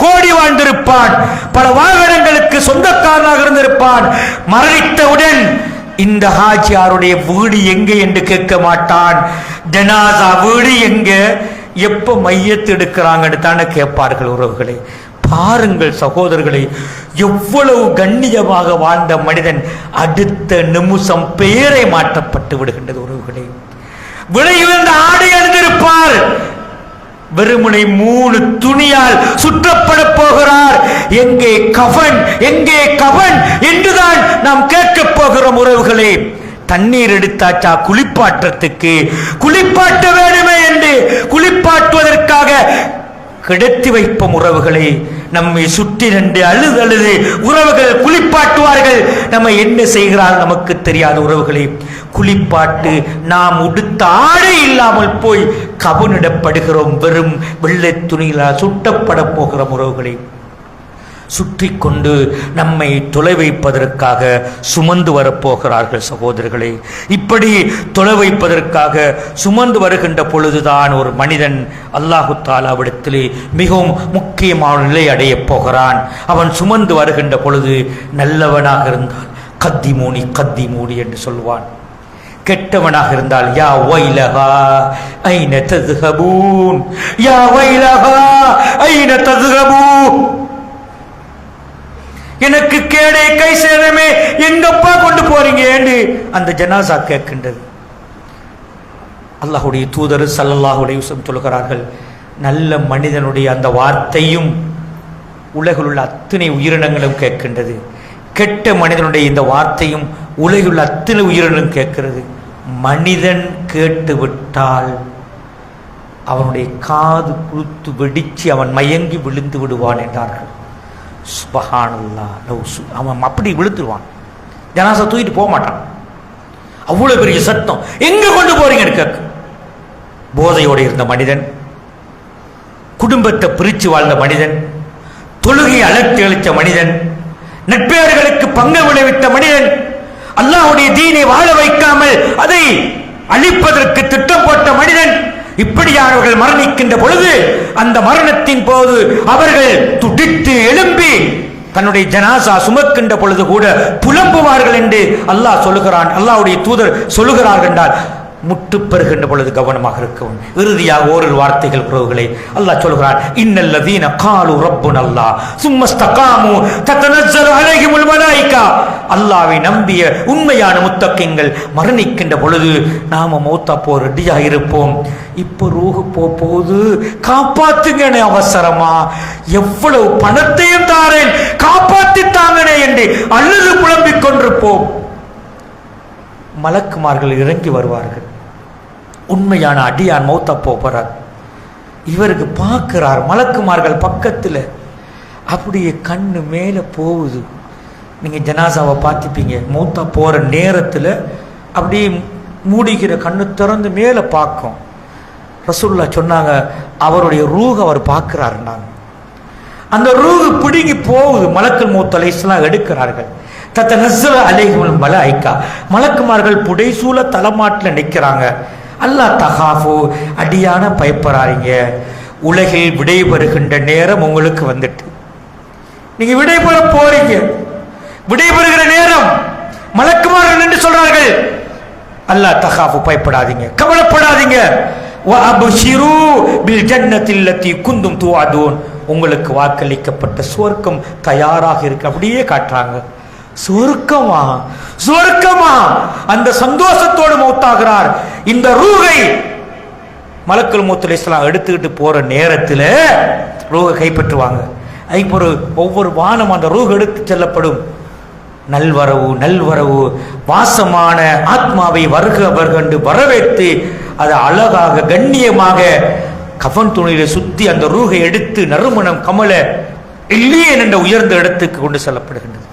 கோடி வாழ்ந்திருப்பான், பல வாகனங்களுக்கு சொந்தக்காரனாக இருந்திருப்பான். மரணித்தவுடன் இந்த ஹாஜியாருடைய வீடு எங்கே என்று கேட்க மாட்டான். ஜனாசா வீடு எங்க, எப்ப மையத்து எடுக்கிறாங்கன்னு தானே கேட்பார்கள். உறவுகளை பாருங்கள் சகோதரர்களை, எவ்வளவு கண்ணியமாக வாழ்ந்த மனிதன் அடுத்த நிமிஷம் பெயரை மாற்றப்பட்டு விடுகின்றது. உறவுகளே, விலையுயர்ந்த ஆடை அணிந்திருப்பார், வெறுமனை 3 துணியால் சுற்றப்பட போகிறார். எங்கே கஃன், எங்கே கஃன் என்றுதான் நாம் கேட்கப் போகிறோம். உறவுகளே, தண்ணீர் எடுத்தாச்சா குளிப்பாட்டத்துக்கு, குளிப்பாட்ட வேண்டுமே என்று குளிப்பாட்டுவதற்காக கிடத்தி வைப்போம். உறவுகளை நம்மை சுற்றி நின்று அழுது உறவுகள் குளிப்பாட்டுவார்கள். நம்ம என்ன செய்கிறார்கள் நமக்கு தெரியாத. உறவுகளை குளிப்பாட்டு நாம் உடுத்த ஆடை இல்லாமல் போய் கவனிடப்படுகிறோம். வெறும் வெள்ளை துணிகளால் சுட்டப்பட போகிறோம். உறவுகளை சுற்றி கொண்டு நம்மை தொலை வைப்பதற்காக சுமந்து வரப்போகிறார்கள். சகோதரர்களே, இப்படி தொலை வைப்பதற்காக சுமந்து வருகின்ற பொழுதுதான் ஒரு மனிதன் அல்லாஹு தஆலாவிடத்திலே மிகவும் முக்கியமான நிலை அடையப் போகிறான். அவன் சுமந்து வருகின்ற பொழுது நல்லவனாக இருந்தால் கத்திமூனி கத்திமூனி என்று சொல்வான். கெட்டவனாக இருந்தால் யா வைலஹா ஐன தذهبون, யா வைலஹா ஐன தذهبون, எனக்கு கேடே கை சேதமே எங்கப்பா கொண்டு போறீங்க என்று அந்த ஜனாசா கேட்கின்றது. அல்லாஹ்வுடைய தூதர் ஸல்லல்லாஹு அலைஹி வஸல்லம் சொல்கிறார்கள், நல்ல மனிதனுடைய அந்த வார்த்தையும் உலகில் உள்ள அத்தனை உயிரினங்களும் கேட்கின்றது. கெட்ட மனிதனுடைய இந்த வார்த்தையும் உலகில் உள்ள அத்தனை உயிரினங்களும் கேட்கிறது. மனிதன் கேட்டு விட்டால் அவனுடைய காது குளுத்து வெடிச்சு அவன் மயங்கி விழுந்து விடுவான் என்றார்கள். சுப்ஹானல்லாஹ், அவன் அப்படி விழுத்துருவான். ஜனாசா தூக்கிட்டு போக மாட்டான். அவ்வளவு பெரிய சத்தம். எங்க கொண்டு போறீங்கன்னு கேட்க. போதையோடு இருந்த மனிதன், குடும்பத்தை பிரித்து வாழ்ந்த மனிதன், தொழுகையை அலட்டி அளித்த மனிதன், நட்பேர்களுக்கு பங்கு விளைவித்த மனிதன், அல்லாஹ்வுடைய தீனை வாழ வைக்காமல் அதை அழிப்பதற்கு திட்டம் போட்ட மனிதன், இப்படியானவர்கள் மரணிக்கின்ற பொழுது அந்த மரணத்தின் போது அவர்கள் துடித்து எழும்பி தன்னுடைய ஜனாசா சுமக்கின்ற பொழுது கூட புலம்புவார்கள் என்று அல்லாஹ் சொல்லுகிறான். அல்லாஹ்வுடைய தூதர் சொல்லுகிறார்கள் என்றால் முட்டு பெறுகின்ற பொழுது கவனமாக இருக்கவும். இறுதியாக ஓரிரு வார்த்தைகள் உறவுகளை அல்லாஹ் சொல்கிறான், இன்னல்லதீன காலு ரப்புனல்லாஹ் சும்மஸ்தகாமு ததனஸ்ஸலு அலைஹிமுல் மலாயிகா. அல்லாஹ்வை நம்பிய உண்மையான முத்தகீன்கள் மரணிக்கின்ற பொழுது நாம மௌத்தா போ ரெடியா இருப்போம். இப்போ ரூஹு போகுது, காப்பாத்துங்கனே அவசரமா, எவ்வளவு பணத்தையும் தாரேன் காப்பாத்தித்தாங்கனே என்று அழுது புலம்பிக் கொண்டிருப்போம். மலக்குமார்கள் இறங்கி வருவார்கள். உண்மையான அடியான் மௌத்தா போறார். இவருக்கு பார்க்கிறார், மலக்குமார்கள் பக்கத்தில் அப்படியே கண்ணு மேலே போகுது. நீங்கள் ஜனாசாவை பார்த்துப்பீங்க. மௌத்தா போகிற நேரத்தில் அப்படியே மூடிக்கிற கண்ணு திறந்து மேலே பார்க்கும். ரசூலுல்லாஹ் சொன்னாங்க, அவருடைய ரூஹ் அவர் பார்க்கிறாருன்னாங்க. அந்த ரூஹ் பிடுங்கி போகுது. மலக்குல் மௌத் அலைஹிஸ்ஸலாம் எடுக்கிறார்கள். தத்தனஸ்ஸலு அலைஹிமுல் மலாயிகா, மலக்குமார்கள் புடைசூழ தலமாட்டில் நிற்கிறாங்க. அல்லாஹ் தகாஃபு, அடியான பயப்படாதீங்க, உலகில் விடைபெறுகின்ற நேரம் உங்களுக்கு வந்துட்டு, நீங்க விடைபெற போறீங்க. விடைபெறுகிற நேரம் மலக்குமார்கள் என்று சொல்றார்கள். அல்லாஹ் தகாஃபு, பயப்படாதீங்க, கவலைப்படாதீங்க. வஅப்ஷிரு பில் ஜன்னத்தில் லத்தி குந்தும் துஅதூன், உங்களுக்கு வாக்களிக்கப்பட்ட சுவர்க்கம் தயாராக இருக்கு. அப்படியே காட்டுறாங்க. சொர்க்கமா, சொர்க்கமா, அந்த சந்தோஷத்தோடு மௌத்தாகிறார். இந்த ரூஹை மலக்குல் மௌத் அலைஹிஸ்ஸலாம் எடுத்துக்கிட்டு போற நேரத்தில் ரூஹை கைப்பற்றுவாங்க. ஐப்பொரு ஒவ்வொரு வானம் அந்த ரூஹ் எடுத்து செல்லப்படும். நல்வரவு நல்வரவு, வாசமான ஆத்மாவை வருக வருகண்டு வரவேற்று அதை அழகாக கண்ணியமாக கஃன் துணியில சுத்தி அந்த ரூஹை எடுத்து நறுமணம் கமல இல்லியன் என்ற உயர்ந்த இடத்துக்கு கொண்டு செல்லப்படுகின்றது.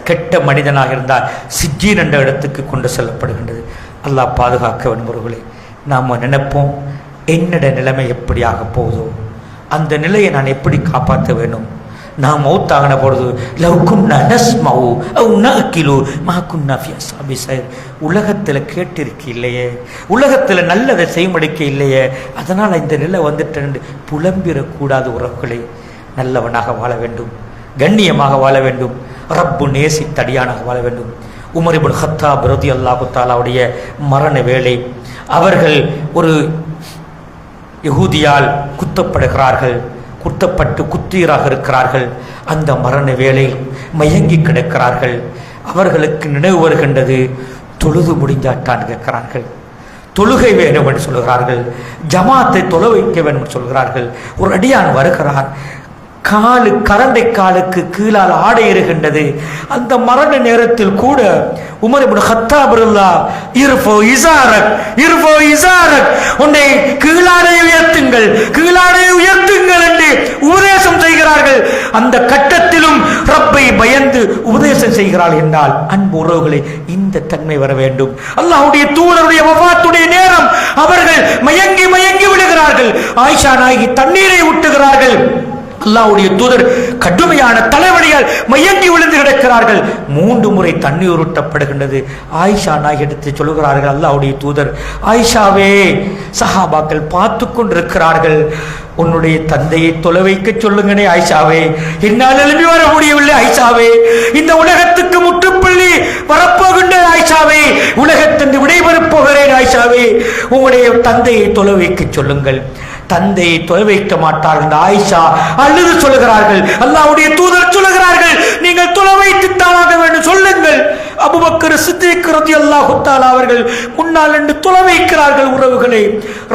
கெட்ட மனிதனாக இருந்தால் சிஜ்ஜீன் என்ற இடத்துக்கு கொண்டு செல்லப்படுகின்றது. அல்லாஹ் பாதுகாக்க வேண்டுபவர்களே, நாம் நினைப்போம் என்னோட நிலைமை எப்படியாக போகுதோ அந்த நிலையை நான் எப்படி காப்பாற்ற வேண்டும். நாம் மௌத்தாகின பொழுது லவ்குன்னா நஸ்மவு அவ் நஅகிலு மா குன்னா ஃபி அஸ்ஹாபி ஸைர், உலகத்தில் கேட்டிருக்க இல்லையே, உலகத்தில் நல்லதை செய்மடிக்க இல்லையே, அதனால் இந்த நிலை வந்துட்டு புலம்பிடக்கூடாது. உறவுகளே, நல்லவனாக வாழ வேண்டும், கண்ணியமாக வாழ வேண்டும், ரப்பு நேசித்தடியானாக வாழ வேண்டும். உமர் இப்னு கத்தாப் ரலியல்லாஹு தஆலாவுடைய மரண வேளை, அவர்கள் ஒரு யகூதியால் குத்தப்படுகிறார்கள். குத்தப்பட்டு குத்தீராக இருக்கிறார்கள். அந்த மரண வேளையில் மயங்கி கிடக்கிறார்கள். அவர்களுக்கு நினைவு வருகின்றது, தொழுது முடிஞ்சாட்டான் கேட்கிறார்கள். தொழுகை வேண்டும் என்று சொல்கிறார்கள். ஜமாத்தை தொழ வைக்க வேண்டும் என்று சொல்கிறார்கள். ஒரு அடியான் வருகிறார். காலு கரண்டை காலுக்கு கீழால் ஆடை இருக்கின்றது. அந்த மரண நேரத்தில் கூட உமர் இப்னு கத்தாப் ரலியல்லாஹு உன்னை கீழாடை உயர்த்துங்கள், கீழாடை உயர்த்துங்கள் என்று உபதேசம் செய்கிறார்கள். அந்த கட்டத்திலும் ரப்பை பயந்து உபதேசம் செய்கிறார்கள் என்றால் அன்பு உறவுகளை இந்த தன்மை வர வேண்டும். அல்லாஹ்வுடைய தூதருடைய வஃபாத்துடைய நேரம் அவர்கள் மயங்கி மயங்கி விடுகிறார்கள். ஆயிஷா நாயகி தண்ணீரை ஊட்டுகிறார்கள். அல்லாஹ்வுடைய தூதர் கடுமையான தலைவலியால் மயங்கி விழுந்து கிடக்கிறார்கள். 3 முறை தண்ணீர் ஊட்டப்படுகின்றது. ஆயிஷா நாயகி எடுத்து சொல்கிறார்கள், அல்லாஹ்வுடைய தூதர், ஆயிஷாவே, சஹாபாக்கள் பார்த்து கொண்டிருக்கிறார்கள், உன்னுடைய தந்தையை தொலை வைக்க சொல்லுங்கனே ஆயிஷாவே, என்னால் எழுப்பி வர முடியவில்லை ஆயிஷாவே, இந்த உலகத்துக்கு முற்றுப்புள்ளி வரப்போகின்ற ஆயிஷாவே, உலகத்திற்கு விடைபெறப் போகிறேன் ஆயிஷாவே, உங்களுடைய தந்தையை தொலை வைக்க சொல்லுங்கள். தந்தையை தொலை வைக்க மாட்டார்கள். ஆயிஷா அழுது சொல்லுகிறார்கள். அல்லாஹ்வுடைய தூதர் சொல்லுகிறார்கள், நீங்கள் தொலை வைத்துத்தான் வேண்டும், சொல்லுங்கள். அபூபக்கர் சித்திக் ரலியல்லாஹு தஆலா அவர்கள் முன்னால் நின்று தொலை வைக்கிறார்கள். உறவுகளே,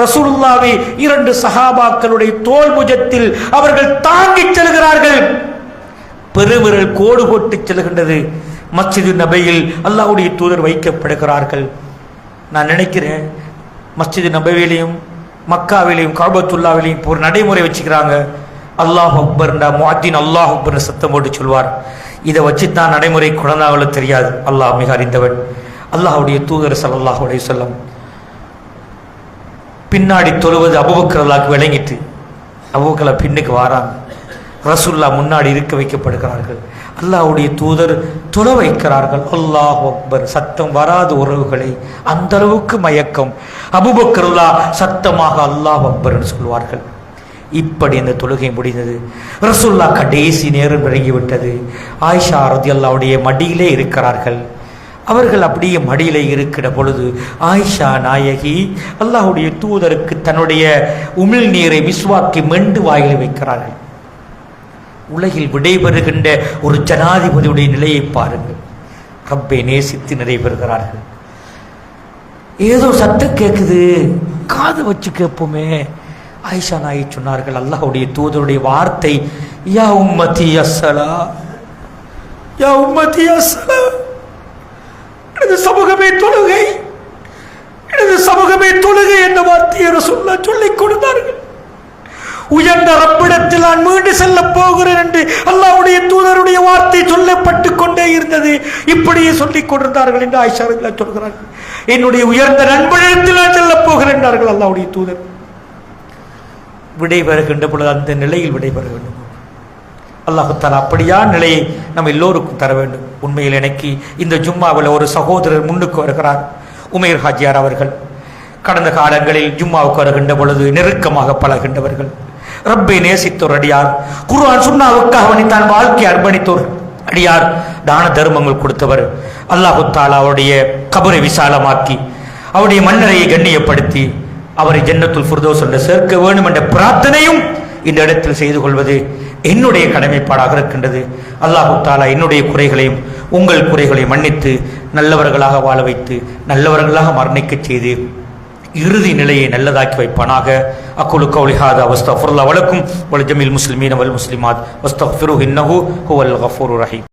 ரசூலுல்லாஹ்வை 2 சஹாபாக்களுடைய தோள் புஜத்தில் அவர்கள் தாங்கிச் செல்கிறார்கள். பெருவிரல் கோடு போட்டு செல்கின்றது. மஸ்ஜிது நபையில் அல்லாஹ்வுடைய தூதர் வைக்கப்படுகிறார்கள். நான் நினைக்கிறேன், மஸ்ஜிது நபவியிலையும் மக்காவிலையும் கஅபத்துல்லாவிலையும் ஒரு நடைமுறை வச்சுக்கிறாங்க. அல்லாஹ் அக்பர்ண்டா முஅத்தின் அல்லாஹ் அக்பர் சத்தம் போட்டு சொல்வார். இதை வச்சு தான் நடைமுறை குழந்தைகளும் தெரியாது. அல்லாஹ் மிக அறிந்தவன். அல்லாஹ்வுடைய தூதர் ஸல்லல்லாஹு அலைஹி வஸல்லம் பின்னாடி தொழுவது அபூபக்கர் ரலியல்லாஹு விளங்கிட்டு அபூபக்கர் பின்னுக்கு வாராங்க. ரசூலுல்லாஹ் முன்னாடி இருக்க வைக்கப்படுகிறார்கள். அல்லாஹ்வுடைய தூதர் தொழ வைக்கிறார்கள். அல்லாஹ் அக்பர் சத்தம் வராது உறவுகளை, அந்த அளவுக்கு மயக்கம். அபூபக்கர் சத்தமாக அல்லாஹ் அக்பர் என்று சொல்வார்கள். இப்படி இந்த தொழுகை முடிந்தது. ரசூலுல்லாஹ் கடைசி நேரம் நெருங்கிவிட்டது. ஆயிஷா ரலியல்லாஹுடைய மடியிலே இருக்கிறார்கள். அவர்கள் அப்படியே மடியிலே இருக்கிற பொழுது ஆயிஷா நாயகி அல்லாஹ்வுடைய தூதருக்கு தன்னுடைய உமிழ் நீரை மிஸ்வாக்கி மெண்டு வாயிலை வைக்கிறார்கள். உலகில் விடைபெறுகின்ற ஒரு ஜனாதிபதியுடைய நிலையை பாருங்கள். ரப்பை நேசித்து நிறைவேறுகிறார்கள். ஏதோ சத்தம் கேட்குது, காது வச்சு கேட்போமே. ஆயிஷா நாயகி சொன்னார்கள், அல்லாஹ்வுடைய தூதருடைய வார்த்தை, யா உம்மதி அஸ்ஸலா, யா உம்மதி அஸ்ஸலா, எனது சமூகமே தொழுகை, எனது சமூகமே தொழுகை என்ற வார்த்தையை ரசூலுல்லாஹ் சொல்லிக் கொடுத்தார்கள். உயர்ந்த ரப்பிடத்தில் நான் மீண்டு செல்ல போகிறேன் என்று அல்லாஹ்வுடைய தூதருடைய வார்த்தை சொல்லப்பட்டு கொண்டே இருந்தது. இப்படியே சொல்லிக் கொண்டிருந்தார்கள் என்று ஆயிஷா ரலியல்லாஹு சொல்கிறார்கள். என்னுடைய உயர்ந்த நண்பனிடத்தில் நான் செல்ல போகிறேன் என்றார்கள் அல்லாஹ்வுடைய தூதர். விடைபெறுகின்ற பொழுது அந்த நிலையில் விடைபெற வேண்டும். அல்லாஹ் தஆலா அப்படியா நிலையை நம்ம எல்லோருக்கும் தர வேண்டும். உண்மையில் எனக்கு இந்த ஜும்மாவில் ஒரு சகோதரர் முன்னுக்கு வருகிறார், உமைர் ஹாஜியார் அவர்கள். கடந்த காலங்களில் ஜும்மாவுக்கு வருகின்ற பொழுது நெருக்கமாக பழகின்றவர்கள், ரப்பை நேசித்தோர் அடியார், குர்ஆன் சுன்னாவுக்காக தான் வாழ்க்கை அர்ப்பணித்தோர் அடியார், தான தர்மங்கள் கொடுத்தவர். அல்லாஹ் தஆலா அவருடைய கபரை விசாலமாக்கி அவருடைய மன்னரையை கண்ணியப்படுத்தி அவரை ஜன்னத்துல் ஃபிர்தௌஸ் என்று சேர்க்க வேண்டும் என்ற பிரார்த்தனையும் இந்த இடத்தில் செய்து கொள்வது என்னுடைய கடமைப்பாடாக இருக்கின்றது. அல்லாஹ் தஆலா என்னுடைய குறைகளையும் உங்கள் குறைகளையும் மன்னித்து நல்லவர்களாக வாழ வைத்து நல்லவர்களாக மரணிக்க செய்து இறுதி நிலையை நல்லதாக்கி வைப்பானாக. அக்குலு கௌலி ஹாதா வஸ்தக்ஃபிருல்லாஹ் வலக்கும் வலிஜமீல் முஸ்லிமீன வல் முஸ்லிமாத் வஸ்தக்ஃபிருஹு இன்னஹு ஹுவல் கஃபூருர் ரஹீம்.